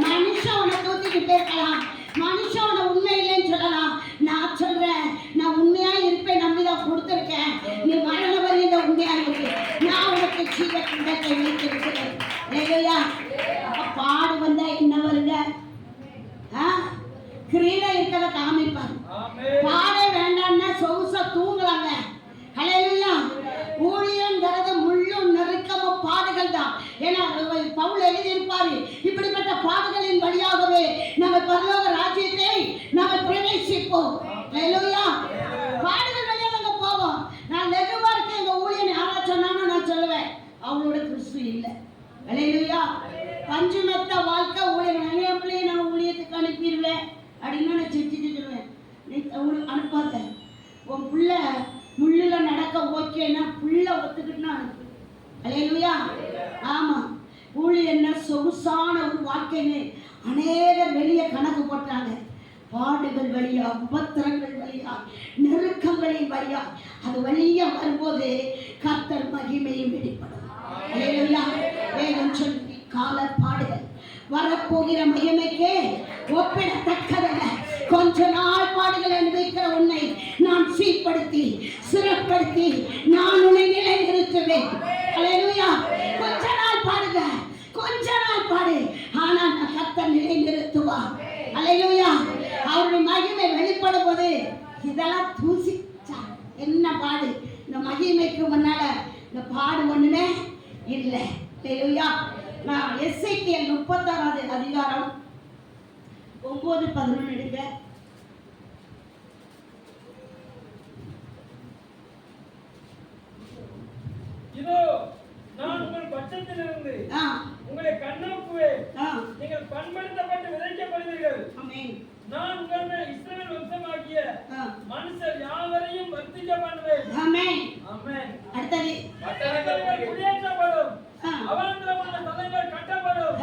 மனுஷன் உன்னை தூக்கிட்டு போயிருக்கலாம், மனுஷன் உன்னை உண்மை இல்லைன்னு சொல்லலாம், நான் சொல்றேன், நான் உண்மையா இருப்பேன், நம்பிதான் கொடுத்துருக்கேன், நீ மரண வரையில உண்மையா இருக்கு, நான் உனக்கு ஜீவத்தை வைத்திருக்கிறேன். அல்லேலூயா. பாடு வந்தா என்ன வருங்க? கிரீடை இருக்கிறத காமிப்பாரு. பாட வேண்டாம்னா சொகுசா தூங்கலாங்க. அல்லேலூயா. ஊழியங்கிறது முள்ளும் நெருக்கமும் பாடுகள் தான். ஏன்னா பவுல் எழுதியிருப்பாரு, இப்படிப்பட்ட பாடுகளின் வழியாகவே நம்ம பரலோக ராஜ்யத்தை அநேகர் வெளியே கணக்கு போட்டாங்க. பாடுகள் வழியா, உபத்திரங்கள் வழியா, நெருக்கங்களின் வழியா, அது வழியா வரும்போது கர்த்தர் மகிமையும் வெளிப்படும். அல்லேலூயா. வேதம் சொல்லி கால பாடுகள் வரப்போகிற மகிமைக்கே ஒப்பிடத்தக்கதல்ல. கொஞ்ச நாள் பாடுகள் அனுபவிக்கிற உன்னை நான் சீர்படுத்தி சிறப்படுத்தி நான் உன்னை நிலைநிறுத்துவேன். அல்லேலூயா. கொஞ்ச நாள் பாடுங்க, கொஞ்ச நாள் பாடு, ஆனால் நான் கர்த்தர் நிலைநிறுத்துவா. அல்லேலூயா. அவருடைய மகிமை வெளிப்படும் போது இதெல்லாம் தூசிச்சா என்ன பாடு, இந்த மகிமைக்கு முன்னால இந்த பாடு ஒண்ணுமே இல்லை. அல்லேலூயா. நான் எசேக்கியேல் 36வது அதிகாரம் 9-11 எடுங்க. இதோ நான் உங்கள் பட்சத்திலிருந்து உங்களை கண்ணோக்குவேன். நீங்கள் பண்படுத்தப்பட்டு விதைக்கப்படுவீர்கள். ஆமென். நான் உங்கள் மேல் இஸ்ரவேல் வம்சமாகிய மனுஷர் யாவரையும் வர்த்திக்க பண்ணுவேன். ஆமென். ஆமென். அடுத்தது பட்டணங்கள் குடியேற்றப்படும், அவாந்தரமான தலங்கள் கட்டப்படும்.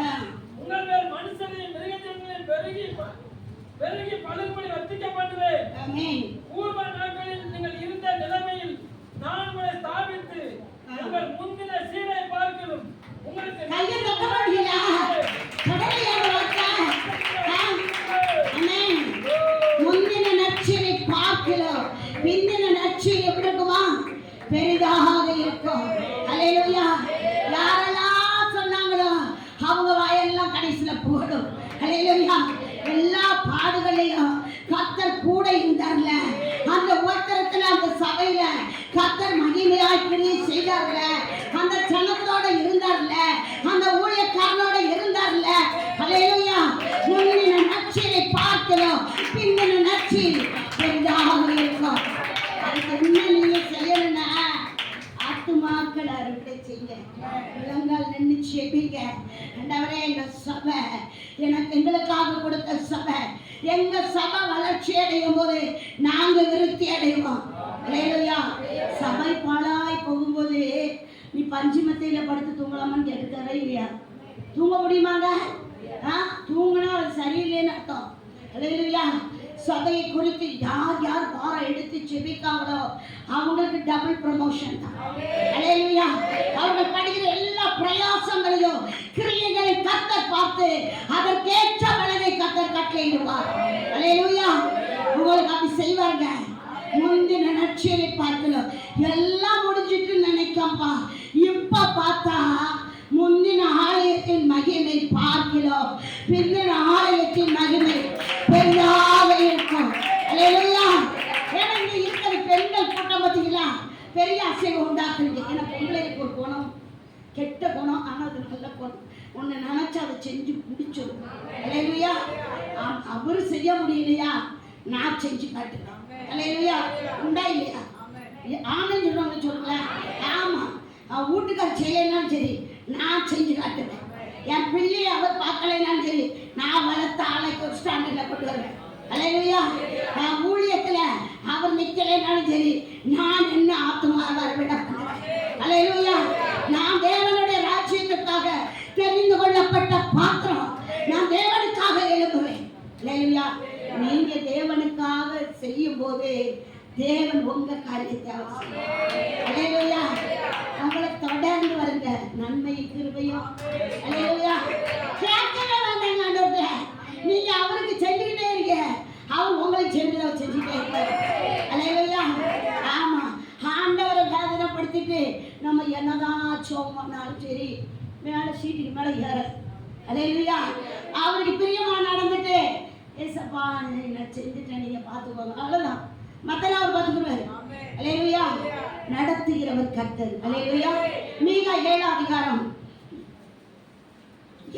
உங்கள் மேல் மனுஷரையும் மிருகஜீவங்களையும் பெருகி பழுகும்படி வர்த்திக்க பண்ணுவேன். ஆமென். பூர்வ நாட்களில் நீங்கள் இருந்த நிலைமையில் நான் உங்களை ஸ்தாபித்து உங்கள் முந்தின சீரை பார்க்கணும். உங்களுக்கு கையை தட்ட முடியல. கடலையாக வாக்கா. ஆமென். முந்தின நற்செய்தியை பார்க்கிறோம். பிந்தின நற்செய்தி எப்படி இருக்குமா? பெரிதாக இருக்கும். அல்லேலூயா. யாரெல்லாம் சொன்னாங்களோ அவங்க வாயெல்லாம் கடைசியில போடும். அல்லேலூயா. எல்லா பாடுகளையும் கர்த்தர் கூட இருந்தார்ல. அந்த உத்தரத்துல அந்த சபையில கர்த்தர் மகிமையாய் கிரியை செய்தார்ல. அந்த ஜனத்தோட இருந்தார்ல, அந்த ஊழியக்காரனோட இருந்தார்ல. அல்லேலூயா. முன்னின நற்செய்தியை பார்க்கிறோம், பின்னின நற்செய்தி பெரிதாக இருக்கும். அதுக்கு என்ன நீங்க செய்யணும்னா ஆத்துமாக்கள் அறுவடை செய்ய இளங்கால் நின்று செபிங்க. ஆண்டவரே, எங்க சபை எனக்கு எங்களுக்காக கொடுத்த சபை, எங்க சபை வளர்ச்சி அடையும் போது நாங்க விருத்தி அடைவோம். அல்லேலூயா. சபை பாழாய் போகும்போது நீ பஞ்சுமத்தையில படுத்து தூங்கலாமான்னு கேட்டுக்கவே இல்லையா? தூங்க முடியுமாங்க? தூங்கினா அது சரியில்லைன்னு அர்த்தம். அல்லேலூயா. சபையை குறித்து யார் யார் பாரம் எடுத்து செபிக்காங்களோ அவங்களுக்கு டபுள் ப்ரமோஷன் தான். அல்லேலூயா. அவங்க படிக்கிற எல்லா பிரயாசங்களையும் கிரியைகளை கர்த்தர் பார்த்து அதற்கேற்ற பலனை கர்த்தர் கட்டளையிடுவார். அல்லேலூயா. உங்களுக்கு அப்படி செய்வாங்க. முந்தின நற்செய்தியை பார்க்கலாம், எல்லாம் முடிஞ்சிட்டு நினைக்கப்பா, இப்ப பார்த்தா முந்தின ஆலயத்தின் மகிமை பார்க்கிறோம், பிந்தின ஆலயத்தின் மகிமை பெரிதாக இருக்கும். அல்லேலூயா. ஏன்னா இங்க இருக்கிற பெண்கள் கூட்டம் பார்த்தீங்களா, பெரிய அசைவை உண்டாக்குறீங்க. ஏன்னா பொம்பளைக்கு ஒரு குணம், கெட்ட குணம், ஆனால் அது நல்ல குணம். ஒன்று நினைச்சா அதை செஞ்சு முடிச்சிடும். அல்லேலூயா. அவரு செய்ய முடியலையா, நான் செஞ்சு காட்டுறேன். அல்லேலூயா. உண்டா இல்லையா? ஆனந்த் சொல்லுவாங்க, சொல்லுங்கள. ஆமா, வீட்டுக்கார் செய்யலாம் சரி, நான் செஞ்சு காட்டுவேன். என் பிள்ளையை அவர் பார்க்கலைனாலும் சரி, நான் வளர்த்த ஆளைக்கு ஒரு ஸ்டாண்டர்ட்ல கொண்டு வருவேன். அல்லேலூயா. நான் ஊழியத்துல அவர் நிக்கலைனாலும் சரி, நான் என்ன ஆத்துமாவை அறுவடை பண்ணுவேன். அல்லேலூயா. நான் தேவனுடைய ராஜ்யத்துக்காக தெரிந்து கொள்ளப்பட்ட பாத்திரம், நான் தேவனுக்காக எழுப்புவேன். அல்லேலூயா. நீங்க தேவனுக்காக செய்யும் போது தேவன் உங்க காரியத்தை அவசியம். அல்லேலூயா. அவங்களை தொடர்ந்து வருங்க நன்மை கிருபையும். அல்லேலூயா. கேட்கவே வேண்டாங்க ஆண்டவரே, நீங்க அவருக்கு செஞ்சுக்கிட்டே இருக்க, அவர் உங்களுக்கு செஞ்சுட்டே இருப்பாரு. அல்லேலூயா. ஆமா, ஆண்டவரை வேதனைப்படுத்திட்டு நம்ம என்னதான் சோமானாலும் சரி, மேல சீட்டுக்கு மேல ஏற. அல்லேலூயா. அவருக்கு பிரியமா நடந்துட்டு ஏசப்பா நான் செஞ்சுட்டேன், நீங்க பார்த்துக்கோங்க, அவ்வளவுதான். மத்தெல்லாம் அவர் பார்த்துக்குவாரு. அல்லேலூயா. நடத்துகிறவர் கர்த்தர். அல்லேலூயா. மீகா 7 அதிகாரம்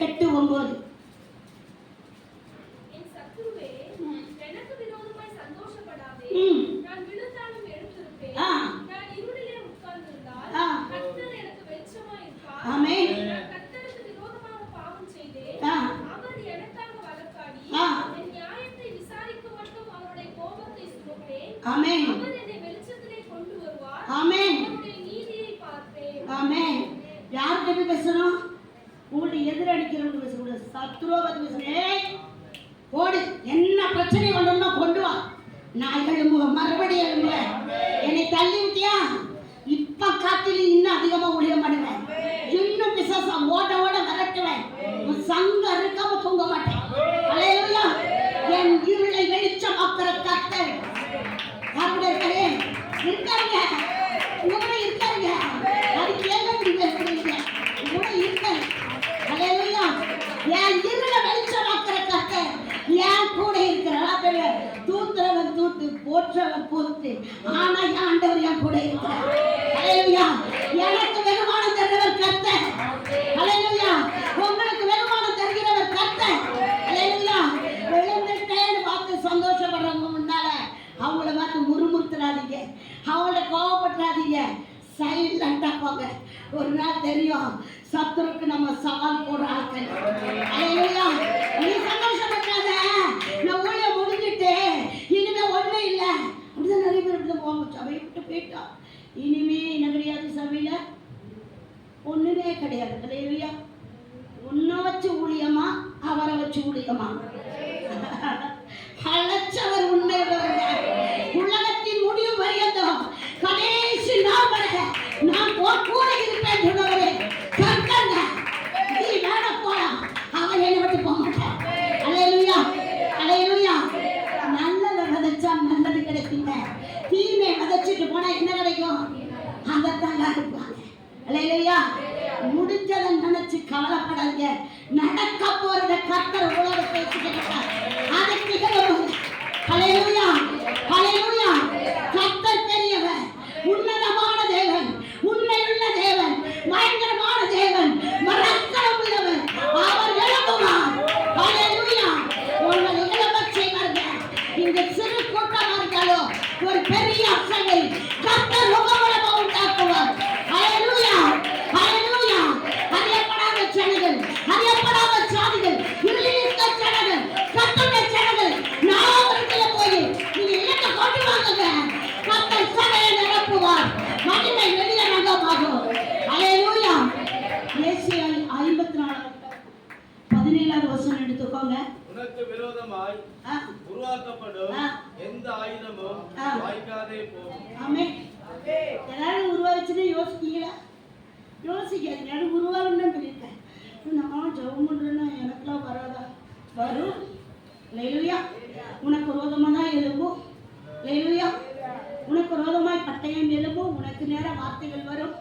8-9. என் சத்துருவே, எனக்கு விரோதமாய் சந்தோஷப்படாதே. நான் விழுந்தாலும் எழுந்திருப்பேன். நான் இருளிலே உட்கார்ந்திருந்தால் கர்த்தர் எனக்கு வெளிச்சமாய் இருப்பார். ஆமென். நான் கர்த்தருக்கு விரோதமாக பாவம் செய்தேன். அவர் எனக்காக வழக்காடி என் நியாயத்தை விசாரிக்க மட்டும் அவருடைய கோபத்தை சுமப்பேன். ஆமென். அவர் என்னை வெளிச்சத்திலே கொண்டு வருவார். ஆமென். அவருடைய நீதியை பார்ப்பேன். ஆமென். யார்கிட்ட பேசணும்? உங்களுடைய எதிரடிக்கிறவங்க பேசக்கூடாது, சத்துருவை பத்தி பேசணும். நான் எழும்புவேன், மறுபடியும் எழும்புவேன். என்னை தள்ளி விட்டியா, இப்ப காத்தில இன்னும் அதிகமா ஊழியம் பண்ணுவேன். இன்னும் பிசாசா ஓட ஓட விரட்டுவேன். சங்க இருக்காம தூங்க மாட்டேன். அல்லேலூயா. என் இருளை வெளிச்சமாக்குற கர்த்தர் அப்படி இருக்காருங்க. உங்களோட இருக்காருங்க. அது கேட்க முடியல. உங்களோட இருக்காரு. அல்லேலூயா. என் இருளை வெளிச்சமாக்குற கர்த்தர் என் கூட இருக்கிறார். தூத்துறவன் தூத்து, போற்றவன் போத்து, ஆனா ஆண்டவர் என் கூட இருக்கிறார். அல்லேலூயா. எனக்கு வெகுமானம் தருகிறவர் கர்த்தர். அல்லேலூயா. உங்களுக்கு வெகுமானம் தருகிறவர் கர்த்தர். அல்லேலூயா. விழுந்துட்டேன்னு பார்த்து சந்தோஷப்படுறவங்க முன்னால அவங்கள பார்த்து முறுமுறுத்துறாதீங்க, அவங்கள கோவப்படுறாதீங்க, சைலண்டா போங்க. ஒரு நாள் தெரியும் சத்துருக்கு நம்ம சவால் போடுற ஆட்கள். அல்லேலூயா. நீ சந்தோஷப்படாத, நான் ஊழியம் முடிஞ்சிட்டு இனிமே ஒண்ணும் இல்லை அப்படிதான் நிறைய பேர் இப்படிதான் போவாங்க. சபையை விட்டு போயிட்டா இனிமே என்ன கிடையாது, சபையில ஒண்ணுமே கிடையாது. அல்லேலூயா. உன்னை வச்சு ஊழியமா, அவரை வச்சு ஊழியமா? அழைச்சவர் உண்மையுள்ளவர். உலகத்தின் முடிவு வரையதும் கடைசி நாள் வரை நான் கூட இருப்பேன் சொன்னவரே கர்த்தங்க. நீ வேணா போலாம், அவன் என்னை விட்டு போக மாட்டான். அல்லேலூயா. அல்லேலூயா. நல்லதை விதைச்சா நல்லது கிடைக்குங்க. தீமை விதைச்சிட்டு போனா என்ன கிடைக்கும்? அதைத்தாங்க இருப்பாங்க. அல்லேலூயா. முடிஞ்சதை நினைச்சு கவலைப்படாதீங்க. நடக்க போறத கர்த்தர் உலகத்தை வச்சுக்கிட்டார். அதுக்கு அல்லேலூயா. அல்லேலூயா. கர்த்தர் பெரியவர், உன்னதமான தேவன், உண்மையுள்ள தேவன், பயங்கரமான தேவன், மரக்கலம் உள்ளவர். அவர் எழுப்புவார். அல்லேலூயா. உங்கள் இளமச் செய்வார்கள். இந்த சிறு கூட்டமாக இருந்தாலும் ஒரு பெரிய அசைவை கர்த்தர் முகமூலமா உண்டாக்குவார். அல்லேலூயா. அல்லேலூயா. அறியப்படாத ஜனங்கள், அறியப்படாத சாதிகள், இருளித்த ஜனங்கள், கர்த்தருடைய ஜனங்கள் நாவரத்துல போய் நீங்க இலக்க கொண்டு வாங்க. கர்த்தர் சபையை நிரப்புவார். மகிமை வெளிய நகமாகும். அல்லேலூயா. ஏசாயா 54:17 வசனம் எடுத்துக்கோங்க. உனக்கு விரோதமாய் உருவாக்கப்படும் எந்த ஆயுதமும் வாய்க்காதே போகும். ஆமென். எல்லாரும் உருவாச்சுன்னு யோசிக்கீங்களா? யோசிக்காதீங்க. எனக்கு உருவாகணும்னு சொல்லியிருக்கேன். நான் ஜெபம் பண்றேன்னா எனக்குலாம் வராதா? வரும். அல்லேலூயா. உனக்கு விரோதமாக தான் எழும்பும். அல்லேலூயா. உனக்கு விரோதமாய் பட்டயம் எழும்பும். உனக்கு நேர வார்த்தைகள் வரும்.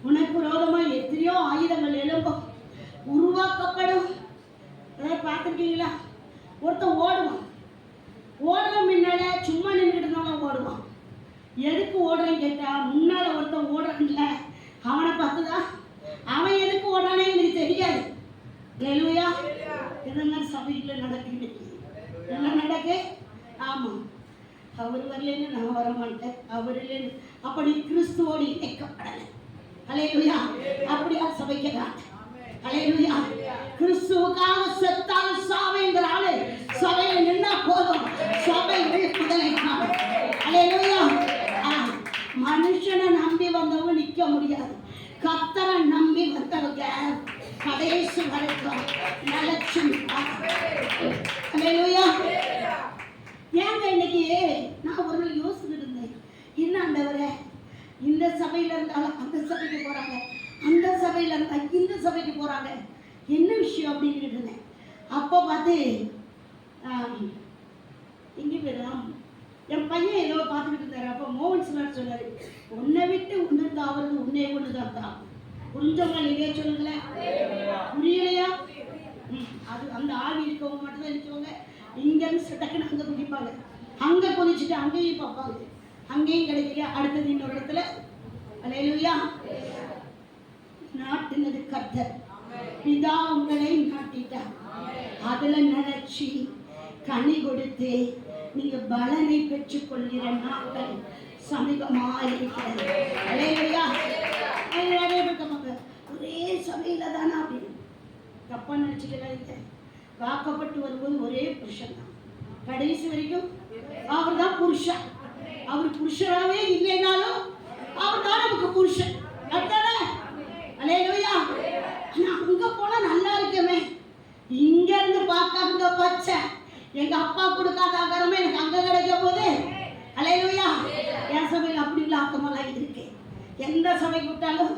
உனக்கு விரோதமாய் எத்தனையோ ஆயுதங்கள் எழும்பும், உருவாக்கப்படும். அதாவது பார்த்துருக்கீங்களா? ஒருத்தன் ஓடுவான். ஓடுற முன்னால சும்மா நின்றுட்டு இருந்தாலும் ஓடுவான். எதுக்கு ஓடுறேன்னு கேட்டா, முன்னால ஒருத்தன் ஓடுறான்ல அவனை பார்த்துதான். அவன் எதுக்கு ஓடுறானே எனக்கு தெரியாது. அல்லேலூயா. இதெல்லாம் சபையில் நடக்குது. என்ன நடக்கு? ஆமாம், அவர் வரலன்னு நான் வர மாட்டேன், அவர் இல்லைன்னு. அப்படி கிறிஸ்துவோடு இணைக்கப்படலை. அல்லேலூயா. அப்படியா சபைக்கிறான். அல்லேலூயா. கிறிஸ்துவுக்காக செத்தால் சாவைங்கிற ஆளு சபையில் நின்னா போதும், சபை விழுப்புதலை காணும். அல்லேலூயா. மனுஷனை நம்பி வந்தவங்க நிற்க முடியாது. கர்த்தரை நம்பி வந்தவங்க கடைசி வரைக்கும் நிலைச்சு. அல்லேலூயா. ஏங்க இன்னைக்கு நான் ஒரு நாள் யோசிச்சுட்டு இருந்தேன், என்ன ஆண்டவரே, இந்த சபையில இருந்தாலும் அந்த சபைக்கு போறாங்க, அந்த சபையில இருந்தா இந்த சபைக்கு போறாங்க, என்ன விஷயம் அப்படின்னு இருந்தேன். அப்போ பார்த்து இங்கே போயிடலாம். என் பையன் ஏதோ பார்த்துக்கிட்டு இருந்தாரு. அப்போ மோகன் சார் சொன்னாரு, உன்னை விட்டு உன்னை தாவது உன்னே ஒன்று தான். புரிஞ்சவங்க நீங்க சொல்லுங்களேன். புரியலையா? அது அந்த ஆவி இருக்கவங்க மட்டும்தான் இருக்கவங்க. இங்கேருந்து டக்குன்னு அங்கே குதிப்பாங்க, அங்கே குதிச்சுட்டு அங்கேயும் பார்ப்பாங்க, அங்கேயும் கிடைக்கல, அடுத்தது இன்னொரு இடத்துல. அல்லேலூயா. நாட்டினது கர்த்தர், பிதா உங்களை நாட்டிட்டார். அதுல நினைச்சு கனி கொடுத்து நீங்க பலனை பெற்றுக் கொள்கிற நாட்கள் சமீபமாயிருக்கிறது. அல்லேலூயா. ஒரே சபையில தானே அப்படின்னு தப்பா நினைச்சுக்கிறாங்க. வாக்கப்பட்டு வரும்போது ஒரே புருஷன் தான் கடைசி வரைக்கும். அவர் தான் புருஷன். அவர் புருஷனாவே இல்லைனாலும் அவர் தான் நமக்கு புருஷன். அல்லேலூயா. ஆனா அங்க போனா நல்லா இருக்குமே, இங்க இருந்து பார்க்க அங்க பச்சை, எங்க அப்பா கொடுக்காத ஆகாரமே எனக்கு அங்க கிடைக்க போகுது. அல்லேலூயா. என் சபையில் அப்படி உள்ள ஆக்கமெல்லாம் இருக்கு. எந்த சபை கூட்டாலும்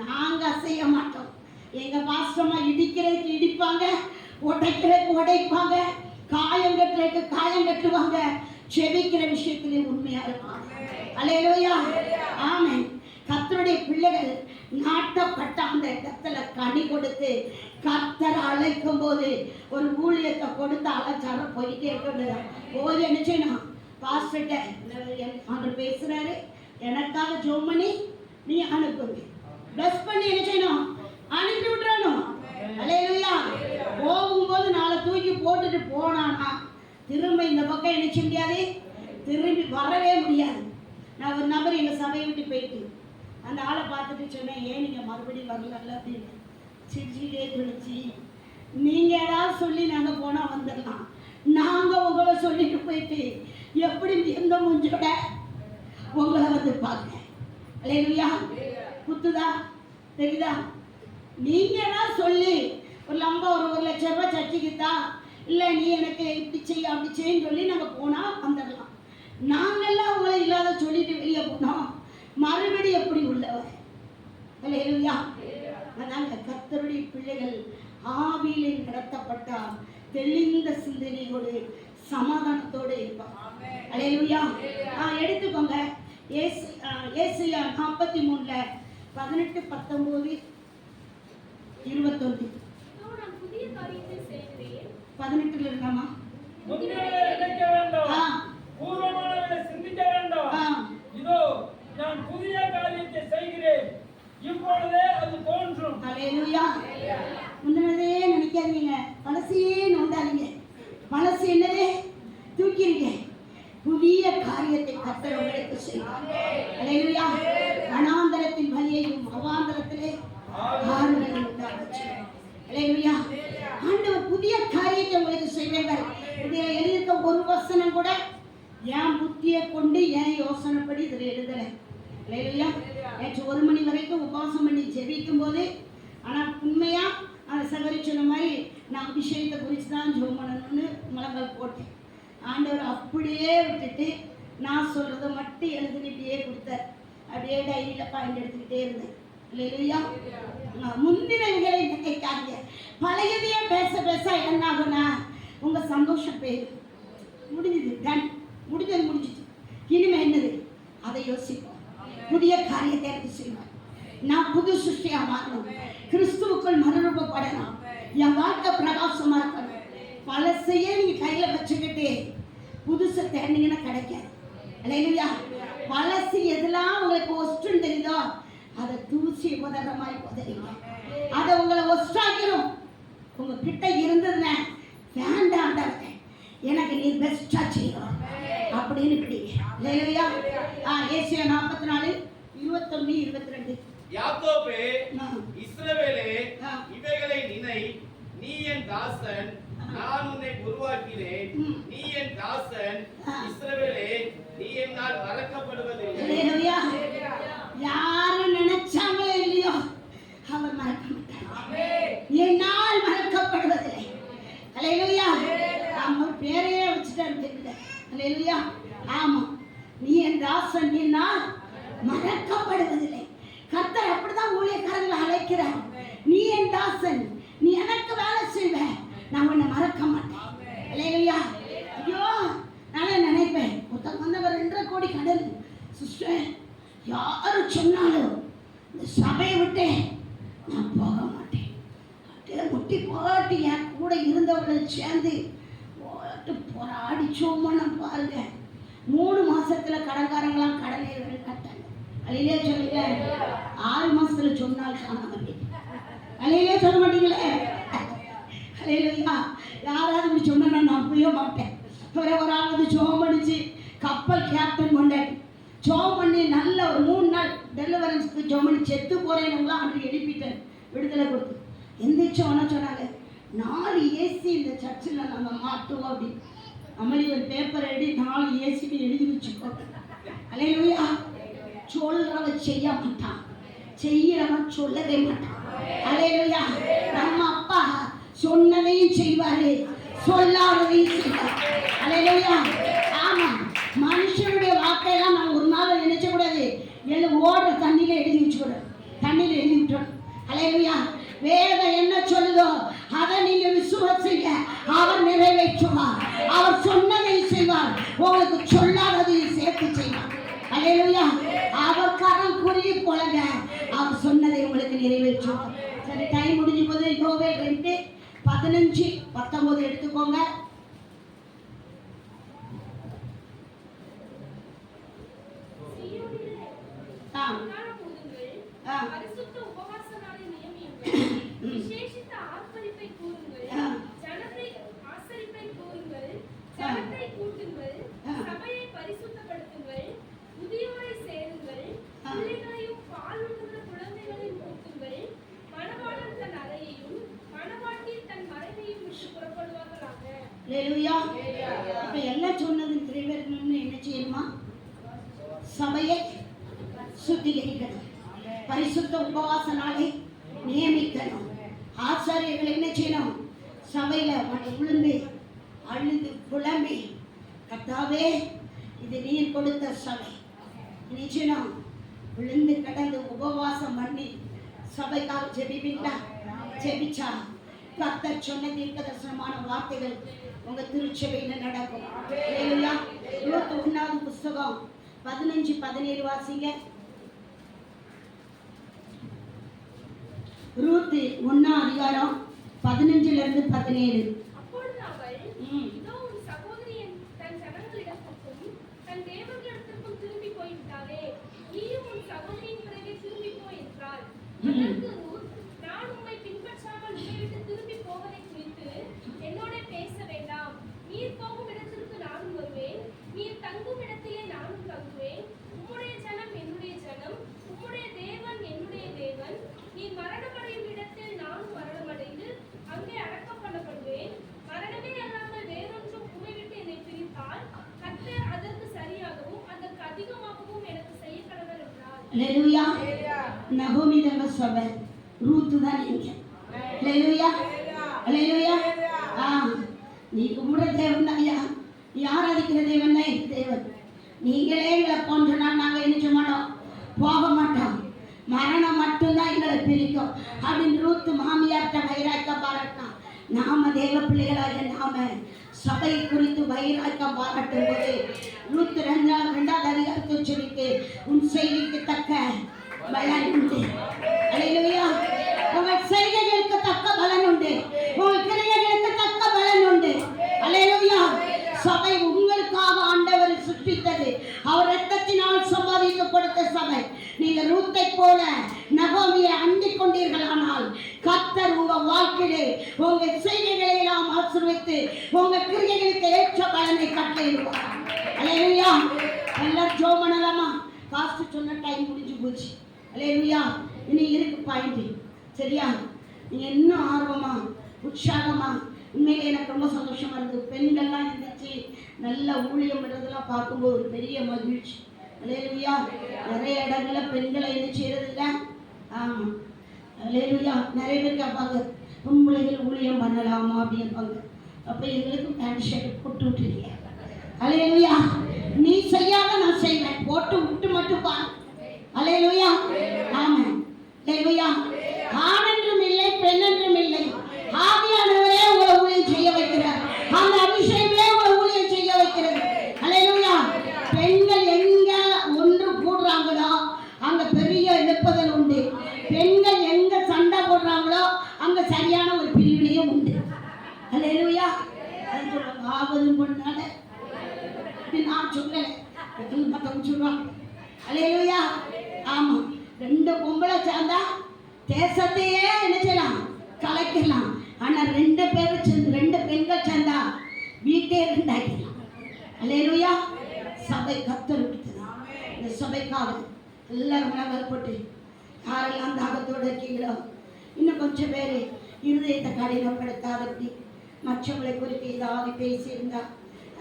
நாங்க அசைய மாட்டோம். எங்க பாஸ்டமா இடிக்கிறதுக்கு இடிப்பாங்க, உடைக்கிறதுக்கு உடைப்பாங்க, காயம் கட்டுறதுக்கு காயம் கட்டுவாங்க. செபிக்கிற விஷயத்திலே உண்மையா இருப்பாங்க. அல்லேலூயா. ஆமென். கர்த்தருடைய பிள்ளைகள் நாட்டப்பட்ட அந்த இடத்துல கனி கொடுத்து கர்த்தரை அழைக்கும் போது ஒரு ஊழியத்தை கொடுத்து அழைச்சார போயிட்டே இருக்கிறது. போய் என்ன செய்யணும்? பாஸ்டர்கிட்ட அவர் பேசுறாரு, எனக்காக ஜெபம் பண்ணி நீ அனுப்புங்க, பிளஸ் பண்ணி என்ன செய்யணும்? அனுப்பி விட்டுறணும். அல்லேலூயா. போகும்போது நாளை தூக்கி போட்டுட்டு போனானா திரும்ப இந்த பக்கம் என்ன செய்ய முடியாது, திரும்பி வரவே முடியாது. நான் ஒரு நபர் எங்கள் சபையை விட்டு போயிட்டு அந்த ஆளை பார்த்துட்டு சொன்னேன், ஏன் நீங்கள் மறுபடியும் வரல அப்படின்னு. சிரிச்சுக்கிட்டே சொல்லிச்சு, நீங்கள் ஏதாவது சொல்லி நாங்கள் போனால் வந்துடலாம், நாங்கள் உங்களை சொல்லிட்டு போயிட்டு எப்படி எந்த மூஞ்சோட உங்களை வந்து பார்க்க. அல்லேலூயா. குத்துதா தெரியுதா? நீங்கள் ஏதாவது சொல்லி ஒரு லம்பா ஒரு 1 லட்சம் ரூபாய் சர்ச்சைக்குதா, இல்லை நீ எனக்கு இப்படி செய்ய அப்படி செய்யன்னு சொல்லி நாங்கள் போனால் வந்துடலாம். நாங்கள்லாம் உங்களை இல்லாத சொல்லிட்டு வெளியே போனோம், மறுபடி எப்படி உள்ளவர்? அல்லேலூயா. அதாங்க கர்த்தருடைய பிள்ளைகள் ஆவியிலே நடத்தப்பட்டால் தெளிந்த சிந்தனையோடு சமாதானத்தோடு இருப்பாங்க. அல்லேலூயா. எடுத்துக்கோங்க, ஏசாயா 43 18 19 21 நான் புதிய காரியத்தை செய்கிறேன். 18 இருக்காமா? முந்தினதை நினைக்க வேண்டாம், பூர்வமானதை சிந்திக்க வேண்டாம். இதோ நான் புதிய காரியத்தை செய்கிறேன், இப்பொழுதே அது தோன்றும். அல்லேலூயா. முந்தினதே நினைக்காதீங்க, பழசையே நோண்டாதீங்க. பழசு என்னதே தூக்கிடுங்க. புதிய காரியத்தை கர்த்தர் உங்களுக்கு செய்வார். அல்லேலூயா. வனாந்தரத்தின் வழியையும் அவாந்தரத்திலே ஆறுகளை உண்டாக்குச்சு. அல்லேலூயா. ஆண்டவர் புதிய காரியத்தை உங்களுக்கு செய்வார். இதில் எழுதியிருக்க ஒரு வசனம் கூட என் புத்தியை கொண்டு என் யோசனைப்படி இதில் எழுதலை. அல்லேலூயா. நேற்று 1 மணி வரைக்கும் உபவாசம் பண்ணி ஜெபிக்கும் போது, ஆனால் உண்மையாக அந்த சகோதரி சொன்ன மாதிரி நான் அபிஷேகத்தை குறித்து தான் ஜெபம் பண்ணணும்னு முழங்கால் போட்டேன். ஆண்டவர் அப்படியே விட்டுட்டு நான் சொல்கிறத மட்டும் எழுதிக்கிட்டே கொடுத்தார். அப்படியே டைரியில் பாயிண்ட் எடுத்துக்கிட்டே இருந்தேன். அல்லேலூயா. முந்தினவைகளை நினைக்காதீங்க. பழையதையே பேச பேச என்ன ஆகுனா உங்கள் சந்தோஷம் போயிடும். முடிஞ்சது, டன், முடிஞ்சிச்சு. இனிமே என்னது அதை யோசிப்போம். புதிய காரியத்தை எனக்கு செய்வார். நான் புது சிருஷ்டியாக மாறணும், கிறிஸ்துவுக்குள் மறுரூபப்படணும், என் வாழ்க்கை பிரகாசமாக இருக்கணும். பழசையே நீங்கள் கையில் வச்சுக்கிட்டு புதுசை தேடினீங்கன்னா கிடைக்காது. அல்லேலூயா. பழசு எதெல்லாம் உங்களுக்கு ஒஸ்ட்டுன்னு தெரியுதோ அதை தூசி உதற மாதிரி உதறிங்க. அதை உங்களை ஒஸ்டாக்கிடும். உங்கள் கிட்ட இருந்ததுன்னா வேண்டாண்டவங்க எனக்கு நீ பெஸ்ட்டாக செய்யணும் அப்படின்னு பிடிங்க. அல்லேலூயா. ஏசாயா 44 21 22 யாக்கோபே, இஸ்ரவேலே, இவைகளை நினை, நீ என் தாசன், நான் உன்னை உருவாக்கினேன், நீ என் தாசன், இஸ்ரவேலே, நீ என்னால் மறக்கப்படுவதில்லை. அல்லேலூயா. யாரும் நினைச்சாங்களோ இல்லையோ அவர் மறக்க மாட்டார். என்னால் மறக்கப்படுவதில்லை. அல்லேலூயா. நம்ம பேரையே வச்சுட்டாரு தெரியல. அல்லேலூயா. ஆமா, நீ என் தாசன், என்னால் மறக்கப்படுவதில்லை. கர்த்தர் அப்படிதான் ஊழியக்காரங்களை அழைக்கிறார். நீ என் தாசன், நீ எனக்கு வேலை செய்வ, நான் உன்னை மறக்க மாட்டேன். அல்லேலூயா. ஐயோ, நான் நினைப்பேன் ஒருத்தங்க வந்தவர் 2.5 கோடி கடன் சிஸ்டர், யாரு சொன்னாலும் இந்த சபையை விட்டு நான் போக மாட்டேன். அப்படியே முட்டி போட்டு என் கூட இருந்தவர்களை சேர்ந்து போட்டு போராடி சோமன்னு பாருங்க. 3 மாசத்துல கடன்காரங்களாம் கடனை கட்டாங்க. அலையிலே சொல்லுங்க, 6 மாசத்துல சொன்னால் காண மாட்டேன். அலையிலே சொல்ல மாட்டீங்களே. அலையிலையா. யாராவது இப்படி சொன்னா நான் நம்பவே மாட்டேன். ஒரு ஆள் வந்து சோம் பண்ணிச்சு, கப்பல் கேப்டன் கொண்டாடி ஜோம் பண்ணி நல்ல ஒரு 3 நாள் டெலிவரன்ஸ்க்கு ஜோம் பண்ணி செத்து போறேன்னு அன்று எழுப்பிட்டேன். விடுதலை கொடுத்து எந்திரிச்சோன்னா சொன்னாங்க, 4 ஏசி இந்த சர்ச்சில் நம்ம மாட்டுவோம் அப்படின்னு. அம்மளி ஒரு பேப்பர் எழுதி 4 ஏசிக்கு எழுதி வச்சுக்கோ. அல்லேலூயா. சொல்றவன் செய்ய மாட்டான், செய்யறவன் சொல்லவே மாட்டான். அல்லேலூயா. நம்ம அப்பா சொன்னதையும் செய்வாரு, சொல்லாததையும் செய்வார். அல்லேலூயா. ஆமா, மனுஷனுடைய வாக்கையெல்லாம் நான் ஒரு நாள் நினைச்ச கூடாது. ஓடுற தண்ணியில எழுதி வச்சுக்கூடாது, தண்ணியில எழுதி விட்டுறோம். அல்லேலூயா. வேதம் என்ன சொல்லுதோ அதை நீங்க விசுவாசிங்க, அவர் நிறைவேற்றுவார். அவர் சொன்னதை செய்வார், உங்களுக்கு சொல்லாததையும் சேர்த்து செய்வார். அல்லேலூயா. அவர் கரம் குறி போலங்க, அவர் சொன்னதை உங்களுக்கு நிறைவேற்றுவார். சரி, டைம் முடிஞ்சு போது யோவேல் 2:15-19 எடுத்துக்கோங்க. பரிசுத்த உபவாச நாளை நியமியுங்கள், விசேஷித்த ஆர்ப்பரிப்பை கூறுங்கள், ஜனத்தை ஆசரிப்பை கூறுங்கள், ஜனத்தை கூட்டுங்கள், சபையை பரிசுத்தப்படுத்துங்கள், முதியோரை சேருங்கள், பிள்ளைகளையும் பாலூட்டுகிற குழந்தைகளையும் கூட்டுங்கள், மணவாளன் தன் அறையையும் மணவாட்டி தன் மறைவையும் விட்டு புறப்படுவார்களாக. அல்லேலூயா. இப்ப எல்லாம் சொன்னது நிறைவேறணும்னு என்ன செய்யணுமா? சபையை சுத்திகரிக்கணும், பரிசுத்த உபவாச நாளை நியமிக்கணும், ஆசாரியர்கள் என்ன செய்யணும்? சபையில விழுந்து அழுது புலம்பி, கர்த்தாவே இது நீர் கொடுத்த சபை, நிச்சயம் விழுந்து கடந்து உபவாசம் பண்ணி சபைக்காக ஜெபிப்பீங்களா? ஜெபிச்சா கர்த்தர் சொன்ன தீர்க்கதரிசனமான வார்த்தைகள் உங்க திருச்சபையில நடக்கும். அல்லேலூயா. 21வது புஸ்தகம் 15-17 வாசிங்க. ரூத் 1:15-17. அப்பொழுது அவள், இதோ உன் சகோதரி தன் ஜனங்களிடத்திற்கும் தன் தேவர்களிடத்திற்கும் திரும்பி போய்விட்டாளே, நீயும் உன் சகோதரியின் பிறகே திரும்பி போ என்றாள். அதற்கு ரூத், நான் உம்மை பின்பற்றாமல் உம்மை விட்டு திரும்பி போவதை குறித்து என்னோட பேச வேண்டாம். நீர் போகும் இடத்திற்கு நானும் வருவேன், நீர் தங்கும் இடத்திலே நானும் தங்குவேன். உம்முடைய ஜனம் என்னுடைய ஜனம், உம்முடைய தேவன் என்னுடைய தேவன். நீர் மரணமடையும் இடத்தில் நானும் மரணமடைந்து அங்கே அடக்கம் பண்ணப்படுவேன். மரணமே அல்லாமல் வேறொன்றும் உம்மை விட்டு என்னை பிரித்தால் கர்த்தர் அதற்கு சரியாகவும் அதற்கு அதிகமாகவும் எனக்கு செய்ய கடவுள் என்றார். அல்லேலூயா. நகோமி தங்க சபை, ரூத் தான் நீங்க. அல்லேலூயா. அல்லேலூயா. நீ கும்பிடுற தேவன் தான் ஐயா, நீ ஆராதிக்கிற தேவன் தான் என் தேவன். நீங்களே எங்களை போன்றனா நாங்கள் என்ன செய்ய மாட்டோம், போக மாட்டோம், மரணம் மட்டும்தான் எங்களை பிரிக்கும் அப்படின்னு ரூத் மாமியார்ட்ட வைராக்கியம் பாராட்டினா, நாம தேவ பிள்ளைகளாக நாம சபை குறித்து வைராக்கியம் பாராட்டும் போது ரூத் 2வது அதிகாரத்தை சொல்லிட்டு, உன் செய்திக்கு தக்க பலன் உண்டு. அல்லேலூயா. உங்கள் செய்கைகளுக்கு தக்க பலன் உண்டு, உங்கள் கிரியைகளுக்கு தக்க பலன் உண்டு. அல்லேலூயா. சபை உங்களுக்காக ஆண்டவர் சிருஷ்டித்தது, அவர் இரத்தத்தினால் சம்பாதித்து கொடுத்த சபை. நீங்க ரூத்தை போல நகோமியை அண்டிக் கொண்டீர்களானால் கர்த்தர் உங்க வாழ்க்கையிலே உங்க செய்கைகளை எல்லாம் ஆசீர்வதித்து உங்க கிரியைகளுக்கு ஏற்ற பலனை கட்டளையிடுவார். அல்லேலூயா. எல்லாம் ஜெபம் பண்ணலாமா? பாஸ்டர் சொன்ன டைம் முடிஞ்சு போச்சு. அல்லேலூயா. இனி இருக்கு பாயிண்ட், சரியா? நீங்க இன்னும் ஆர்வமா உற்சாகமா, உண்மையிலே எனக்கு ரொம்ப சந்தோஷமா இருக்குது. பெண்கள்லாம் இருந்துச்சு நல்ல ஊழியம் பண்ணுறதெல்லாம் பார்க்கும்போது ஒரு பெரிய மகிழ்ச்சி. அல்லேலூயா. நிறைய இடங்கள்ல பெண்களை என்ன செய்யறது இல்லை. ஆமாம். அல்லேலூயா. நிறைய பேர் கேட்பாங்க, பொம்பளைகள் ஊழியம் பண்ணலாமா அப்படின்பாங்க. அப்போ எங்களுக்கு பேண்ட் ஷர்ட் போட்டு விட்டுருக்கீங்க. அல்லேலூயா. நீ செய்யாத நான் செய்வேன், போட்டு விட்டு மட்டும் பாரு. அல்லேலூயா. ஆமாம். அல்லேலூயா. ஆண் என்றும் இல்லை, பெண் என்றும் இல்லை, ஆவியானவரே உங்களை ஊழியம் செய்ய வைக்கிறார். அந்த அபிஷேகமே உங்களை ஊழியம் செய்ய வைக்கிறது. அல்லேலூயா. பெண்கள் எங்க ஒன்று கூடுறாங்களோ அங்க பெரிய எழுப்புதல் உண்டு. பெண்கள் எங்க சண்டை போடுறாங்களோ அங்க சரியான ஒரு பிரிவினையும் உண்டு. அல்லேலூயா. அது சொல்லுவாங்க, ஆவதும் பொண்ணால நான் சொல்லலை, மற்றவங்க சொல்லுவாங்க. அல்லேலூயா. ஆமா, 2 பொம்பளை சேர்ந்தா தேசத்தையே என்ன செய்யலாம், கலைக்கலாம். ஆனா 2 பேரும் சேர்ந்து 2 பெண்கள் சேர்ந்தா வீட்டே 2 ஆக்கிடலாம். அல்லேலூயா. சபை கர்த்தர் கொடுத்தது. இந்த சபைக்காக எல்லாரும் வரப்பட்டு யாரெல்லாம் தாகத்தோடு இருக்கீங்களோ, இன்னும் கொஞ்சம் பேர் இருதயத்தை கடினப்படுத்தாதபடி மற்றவங்களை குறித்து ஏதாவது பேசியிருந்தா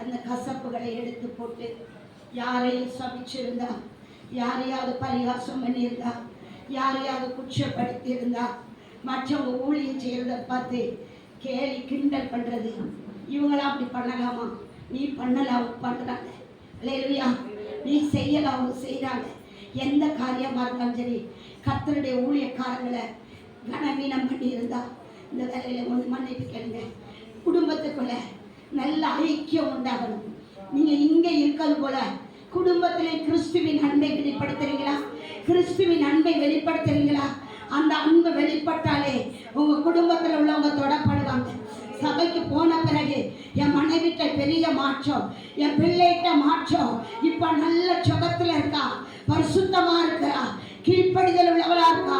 அந்த கசப்புகளை எடுத்து போட்டு, யாரையும் சபிச்சிருந்தா, யாரையாவது பரிகாசம் பண்ணியிருந்தா, யாரையாவது குற்றப்படுத்தி இருந்தா, மற்றவங்க ஊழியம் செய்யறத பார்த்து கேலி கிண்டல் பண்றது இவங்களாம் அப்படி பண்ணலாமா? நீ பண்ணலாம், அவங்க பண்ணுறாங்க. அல்லேலூயா. நீ செய்யலாம், அவங்க செய்கிறாங்க. எந்த காரியமாக இருந்தாலும் சரி, கர்த்தருடைய ஊழியக்காரங்களை கனவீனம் பண்ணி இருந்தா இந்த வேலையில் ஒன்று மன்னிப்பு கேளுங்க. குடும்பத்துக்குள்ள நல்ல ஐக்கியம் உண்டாகணும். நீங்கள் இங்கே இருக்கிறது போல குடும்பத்திலே கிறிஸ்துவின் அன்பை வெளிப்படுத்துறீங்களா? கிறிஸ்துவின் அன்பை வெளிப்படுத்துறீங்களா? அந்த அன்பு வெளிப்பட்டாலே உங்கள் குடும்பத்தில் உள்ளவங்க தொடப்படுவாங்க. சபைக்கு போன பிறகு என் மனைவிட்ட பெரிய மாற்றம், என் பிள்ளைகிட்ட மாற்றம், இப்போ நல்ல சுகத்தில் இருக்கா, பரிசுத்தமாக இருக்கிறா, கீழ்ப்படிதல் உள்ளவளா இருக்கா,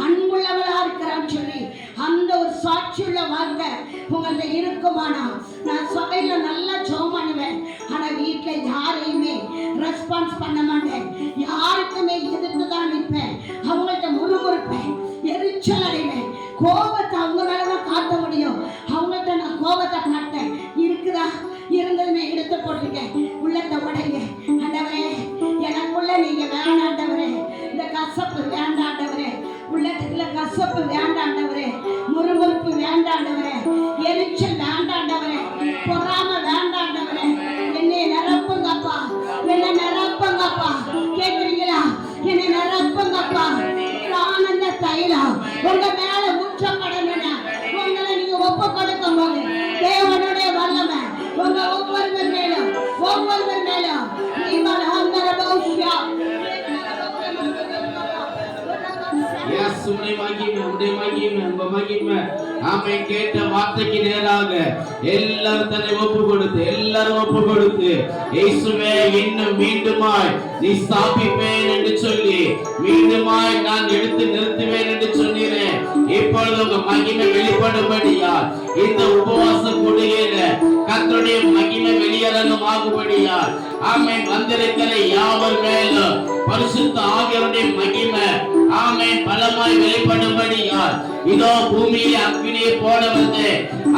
அன்புள்ளவளா இருக்கிறான்னு சொல்லி அந்த ஒரு சாட்சியுள்ள வாழ்க்கை உங்கள்கிட்ட இருக்குமானா, நான் சபையில் நல்லா ஜெபம் பண்ணுவேன், ஆனால் வீட்டில் யாரையுமே ரெஸ்பான்ஸ் பண்ண மாட்டேன், யாருக்குமே எதிர்த்து தான் நிற்பேன், அவங்கள்ட்ட முறுமுறுப்பேன், எரிச்சல் அடைவேன், கோபத்தை அவங்க மேலே தான் காட்ட முடியும், அவங்கள்ட்ட நான் கோபத்தை காட்டேன். இருக்குதா? இருந்ததுமே எடுத்து போட்டிருக்கேன். உள்ளத்தை உடைங்க. ஆண்டவரே, எனக்குள்ள நீங்க வேண்டாண்டவரே, இந்த கசப்பு வேண்டாண்டவரே, உள்ளத்துக்குள்ள கசப்பு வேண்டாண்டவரே, முறுமுறுப்பு வேண்டாண்டவரே, எரிச்சல் வேண்டாண்டவரே, பொறாம வேண்டாண்டவரே, என்னை நிரப்புங்கப்பா, என்னை நிரப்புங்கப்பா. கேட்குறீங்களா? என்னை நிரப்புங்கப்பா. ஆனந்த தைலம் உங்க மேல ஊற்றப்படணும்னா உங்களை நீங்க ஒப்பு கொடுக்கும் போது தேவனுடைய வல்லமை உங்க ஒவ்வொருவர் மேலும் கேட்ட வார்த்தைக்கு நேராக எல்லாரும் தன்னை ஒப்பு கொடுத்து இயேசுவே இன்னும் மீண்டுமாய் நீ ஸ்தாபிப்பேன் என்று சொல்லி மீண்டுமாய் நான் எடுத்து நிறுத்துவேன் என்று சொன்னீரே. இப்பொழுது உங்க மகிமை வெளிப்படும்படியா இந்த உபவாச கூடுகையில கர்த்தருடைய மகிமை வெளியரங்கம் ஆகும்படியா ஆமென் வந்திருக்கிற யாவர் மேலும் பரிசுத்த ஆவியாருடைய மகிமை ஆமென் பலமாய் வெளிப்படும்படியா இதோ பூமியிலே அக்கினியை போட வந்து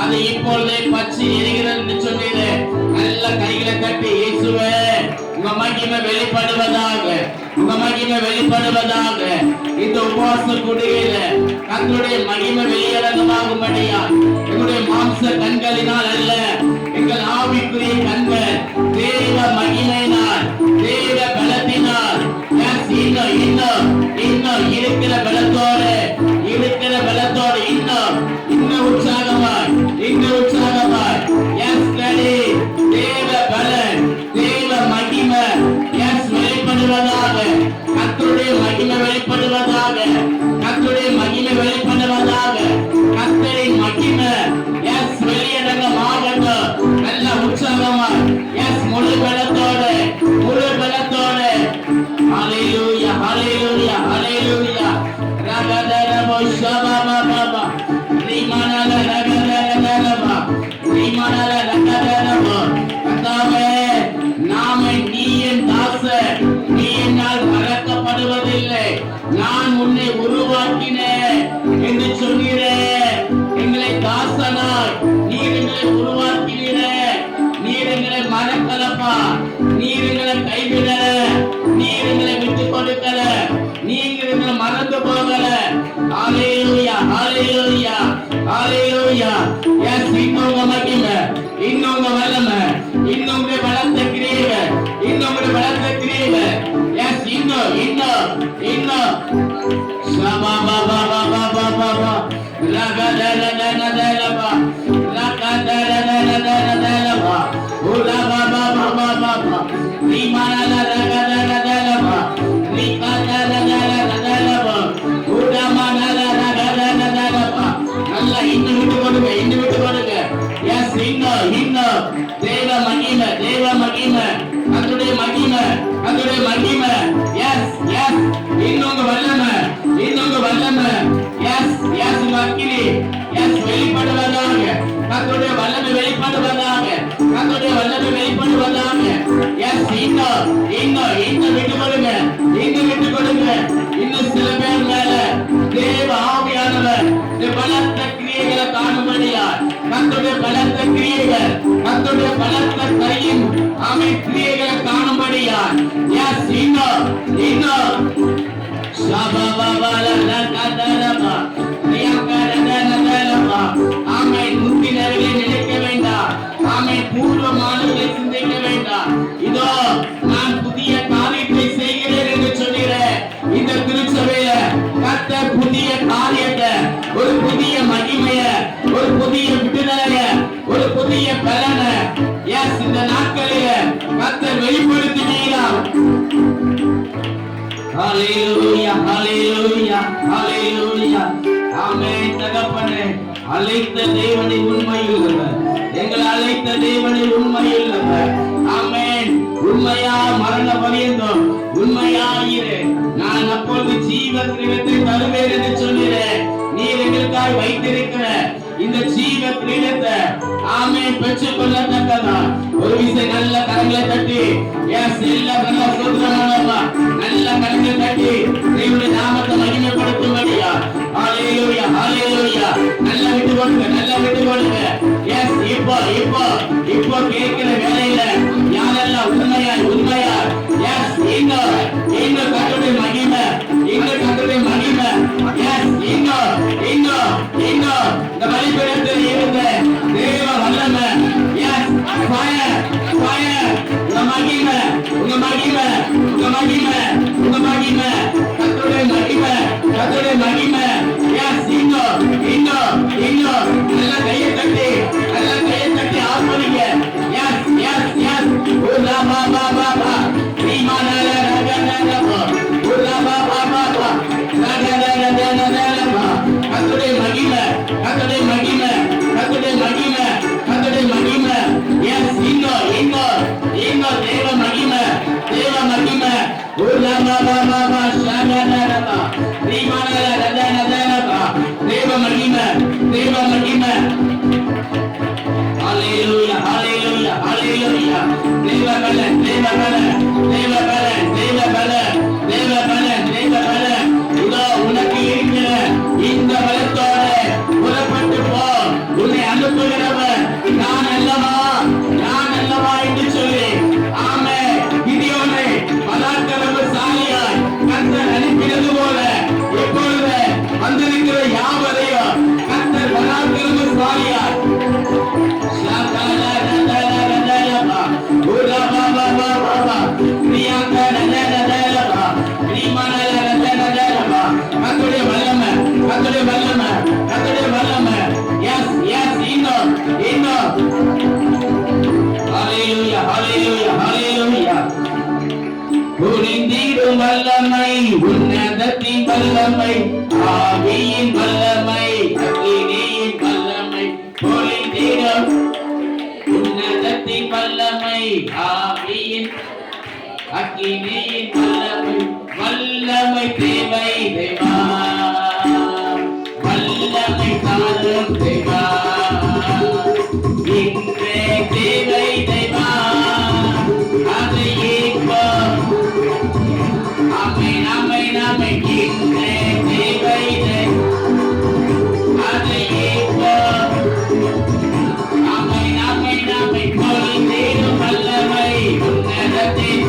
அது இப்பொழுதே பற்றி எரிகிறது என்று சொன்னீரே. நல்ல கைகளை கட்டி இயேசுவே உங்க மகிமை வெளிப்படுவதாக, உங்க மகிமை வெளிப்படுவதாக. இந்த உபவாச கூடுகையில கர்த்தருடைய மகிமை வெளியரங்கமாகும்படியா எங்களுடைய மாம்ச கண்களினால் அல்ல, எங்கள் ஆவிக்குரிய கண்கள் தேவ மகிமையினால் தேவ பலத்தினால் இன்னும் இருக்கிற பலத்தோடு இன்னும் உற்சாகமாய் எஸ் டாடி தேவ பலன் தேவ மகிமை எஸ் வெளிப்படுவதாக, கர்த்தருடைய மகிமை வெளிப்படுவதாக, கர்த்தரின் மகிமை எஸ் வெளியடங்கமாகட்டும். நல்ல உற்சாகமாய் எஸ் முழு பலத்தோடு ஹalleluya ஹalleluya ஹalleluya ரகதரபோ ஷபபபப ரிமனல ரகதரபா ரிமனல ரகதரபோ. கர்த்தாவே நாமே நீ என் தாசன், நீ என்னால் மறக்கப்படுவதில்லை, நான் உன்னை உருவாக்கினேன் என்று சொன்னீரே. எங்களை தாசனாய் நீர் எங்களை உருவாக்கினீரே. நீர் எங்களை மறக்கலப்பா, நீர் எங்களை கைவிடல, நீர் எங்களை விட்டு கொடுக்கல, நீங்க எங்களை மறந்து போகல. ஹalleluya ஹalleluya ஹalleluya. எஸ் இன்னொங்க மகிமை, இன்னொங்க வல்லமை, இன்னொங்க பலத்த கிரியைகள், எஸ் இன்னும் ஷபபபபபபப ரகதரதரதரப உலபபபபபப ரிமனல ரகதரதரப ரிகதரதரதரப உடமனல ரகதரதரப. நல்ல இன்னும் விட்டு கொடுங்க. எஸ் இன்னும் தேவ மகிமை அதனுடைய மகிமை எஸ் இன்னொங்க வல்லமை எஸ் அக்கினி எஸ் வெளிப்படுவதாக, கர்த்தருடைய வல்லமை வெளிப்படுவதாக எஸ் இன்னும் விட்டு கொடுங்க. இன்னும் சில பேர் மேல தேவ ஆவியானவர் பலத்த கிரியைகளை காணும்படியா கர்த்தருடைய பலத்த கிரியைகள், கர்த்தருடைய பலத்த கையின் கிரியைகளை காணும்படியா எஸ் இன்னும் ஷபபபல ரகதரப ரியாகரதரதரப. ஆமென். முத்தினர்களை நினைக்க வேண்டாம், அற்பமானதை சிந்திக்க வேண்டாம். இதோ நான் புதிய காரியத்தை செய்கிறேன் என்று சொல்கிறேன். இந்த திருச்சபையில கர்த்தர் புதிய காரியத்தை, ஒரு புதிய மகிமைய, ஒரு புதிய விடுதலைய, ஒரு புதிய பலனை இந்த நாட்களில கர்த்தர் வெளிப்படுத்தினீராம். ஹalleluya ஹalleluya ஹalleluya ஆமென். தகப்பனே, அழைத்த தேவனே உண்மையுள்ளவர், எங்களை அழைத்த தேவனே உண்மையுள்ளவர். ஆமென். உண்மையா மரண பரியந்தம் உண்மையாயிரு. நான் அப்பொழுது ஜீவ கிரீடத்தை தருவேன் என்று சொல்கிறேன். நீர் எங்களுக்காய் வைத்திருக்கிற இந்த ஜீவ கிரீடத்தை ஆமென் பெற்றுக் கொள்ளத்தக்கதா ஒரு விசை நல்ல கரங்களை தட்டி நல்ல சோதரமானவா நல்ல கரங்களை தட்டி தேவனுடைய நாமத்தை மகிமைப்படுத்தும்படியா. ஹalleluya ஹalleluya. நல்ல விட்டு கொடுங்க, நல்ல விட்டு கொடுங்க. எஸ் இப்போ கேட்கிற வேளையில யாரெல்லாம் உண்மையா எஸ் இங்க கர்த்தருடைய மகிமை, கர்த்தருடைய மகிமை. எஸ் இங்க இந்த பலிபீடத்தில் இருந்த தேவ வல்லமை. எஸ் ஃபயர் உங்க மகிமை கர்த்தருடைய மகிமை. எஸ் இன்னும் நல்ல கையை தட்டி ஆர்ப்பரிங்க. எஸ் உலா பா ரீமானல ரகனலப உலா பா ரகனலலலலப கர்த்தருடைய மகிமை. எஸ் இன்னும் தேவ மகிமை. உலா பா ஷகனலப ரீமானல ரகனலலப தேவ மகிமை. ஹalleluya ஹalleluya ஹalleluya. தேவ பலன். இதோ உனக்கு இருக்கிற இந்த பலத்தோட புறப்பட்டு போ. உன்னை அனுப்புகிறவர் நான் அல்லவா என்று சொல்லி ஆமென். கிதியோனை பராக்கிரமசாலியாய் கர்த்தர் அனுப்பினது போல இப்பொழுது வந்திருக்கிற யாவரையும் கர்த்தர் பராக்கிரமசாலியாய் வல்லமை, உன்னதத்தின் வல்லமை, ஆவியின் வல்லமை, அக்கினியின் வல்லமை, பொழிந்திடும் உன்னதத்தின் வல்லமை, ஆவியின் அக்கினியின் வல்லமை தேவை தேவா, வல்லமை தாரும் தேவா, இன்றே தேவை தேவா, அது இப்போ நாமை இன்றே தேவை அது இப்போ நாமை பொழிந்திடும் வல்லமை, உன்னதத்தின்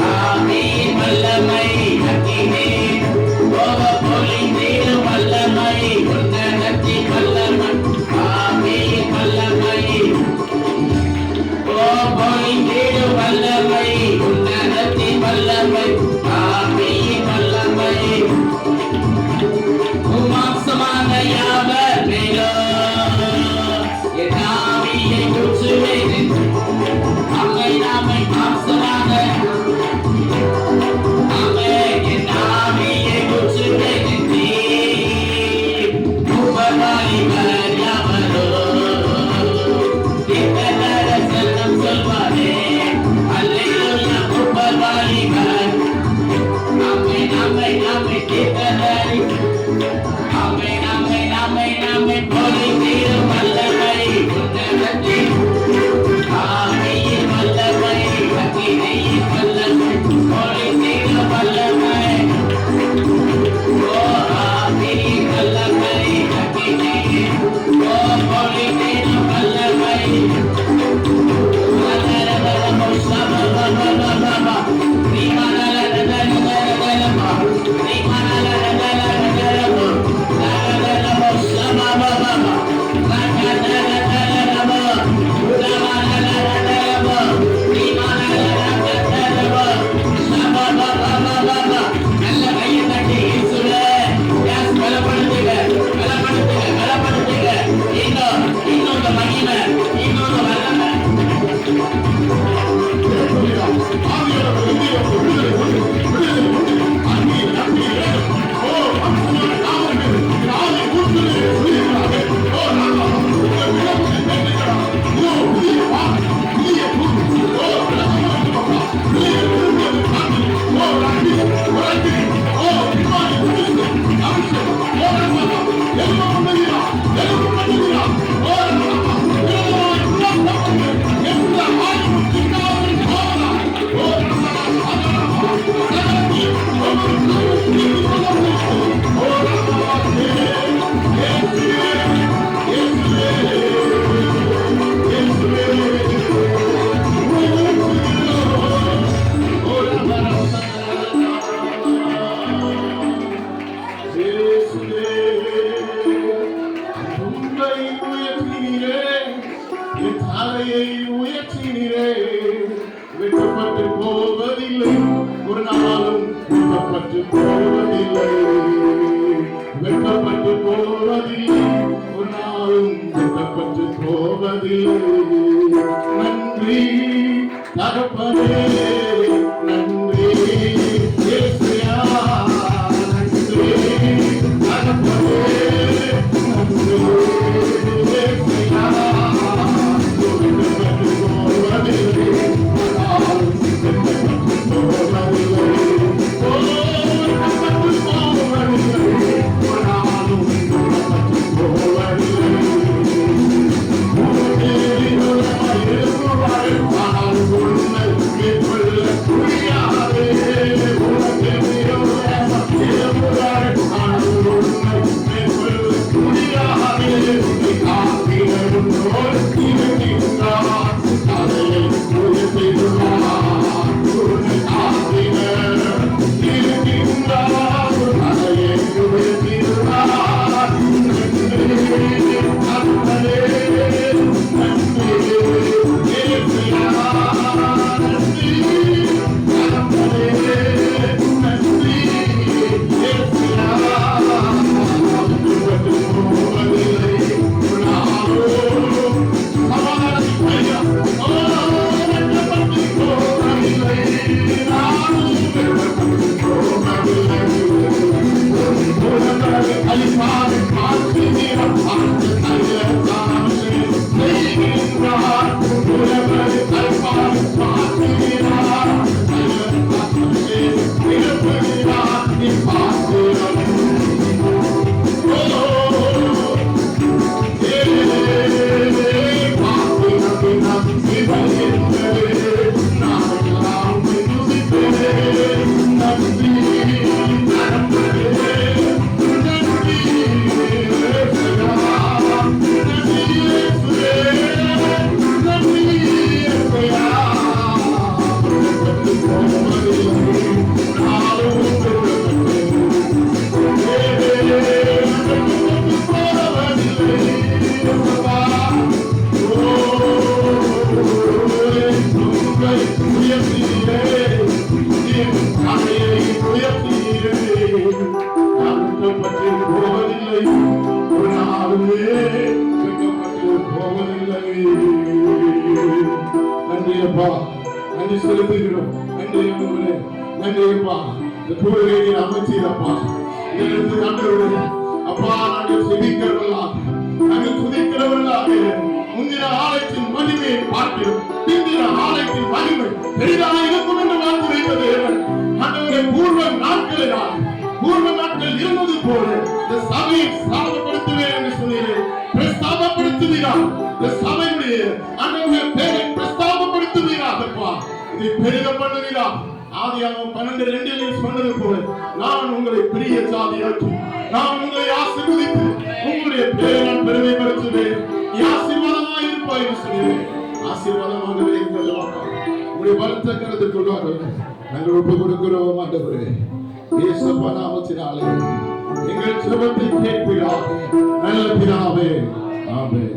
ஆவியின் வல்லமை, அக்கினி பொழிந்திடும் வல்லமை, உன்னதத்தின் வல்லமை. தலையை உயர்த்தினீரே, வெட்கப்பட்டு போவதில்லை, ஒரு நாளும் வெட்கப்பட்டு போவதில்லை, வெட்கப்பட்டு போவதில்லை, ஒரு நாளும் வெட்கப்பட்டு போவதில்லை. நன்றி தகப்பனே, நன்றி இயேசுயா, நன்றி தகப்பனே, நன்றி இயேசுயா. வெட்கப்பட்டு போவதில்லை, ஒரு நாளும் வெட்கப்பட்டு போவதில்லை, வெட்கப்பட்டு போவதில்லை, ஒரு நாளும் வெட்கப்பட்டு போவதில்லை. நன்றியப்பா, நன்றி செலுத்துகிறோம். நன்றி ஆண்டவரே, நன்றியப்பா. இந்த பூமியை அமைச்சீரப்பா, இதிலிருந்து ஆண்டவரே அப்பா, நாங்கள் செபிக்கிறவர்களாக, நாங்கள் துதிக்கிறவர்களாக முந்தின ஆலயத்தின் மகிமையை பார்க்கிறோம். பிந்தின ஆலயத்தின் மகிமை பெரிதாக இருக்கும் என்று வாழ்த்து வைத்த தேவன் ஆண்டவரே, பூர்வ நாட்கள் இருந்தது போல இந்த சபையை ஸ்தாபப்படுத்துவேன் என்று சொன்னீர்கள். பிரஸ்தாபப்படுத்துவீராக, இந்த சபையுடைய ஆண்டவருடைய பேரை பிரஸ்தாபப்படுத்துவீராகப்பா, இதை பெருக பண்ணுவீராக. ஆதியாகமம் 12:2 சொன்னது போல நான் உங்களை பெரிய ஜாதியாக்கி, நான் உங்களை ஆசீர்வதித்து உங்களுடைய பேரை நான் பெருமைப்படுத்துவேன். நீ ஆசீர்வாதமாக இருப்பாய் என்று சொன்னீர்கள். ஆசீர்வாதமாகவே இருக்கலாம். உங்களுடைய பலத்த கருத்துக்குள்ளாக நாங்கள் ஒப்பு கொடுக்கிறோம் ஆண்டவரே. இயேசுப்பா நாமத்தினாலே எங்கள் ஜெபத்தை கேட்பீராக. நல்ல பிதாவே, ஆமென்.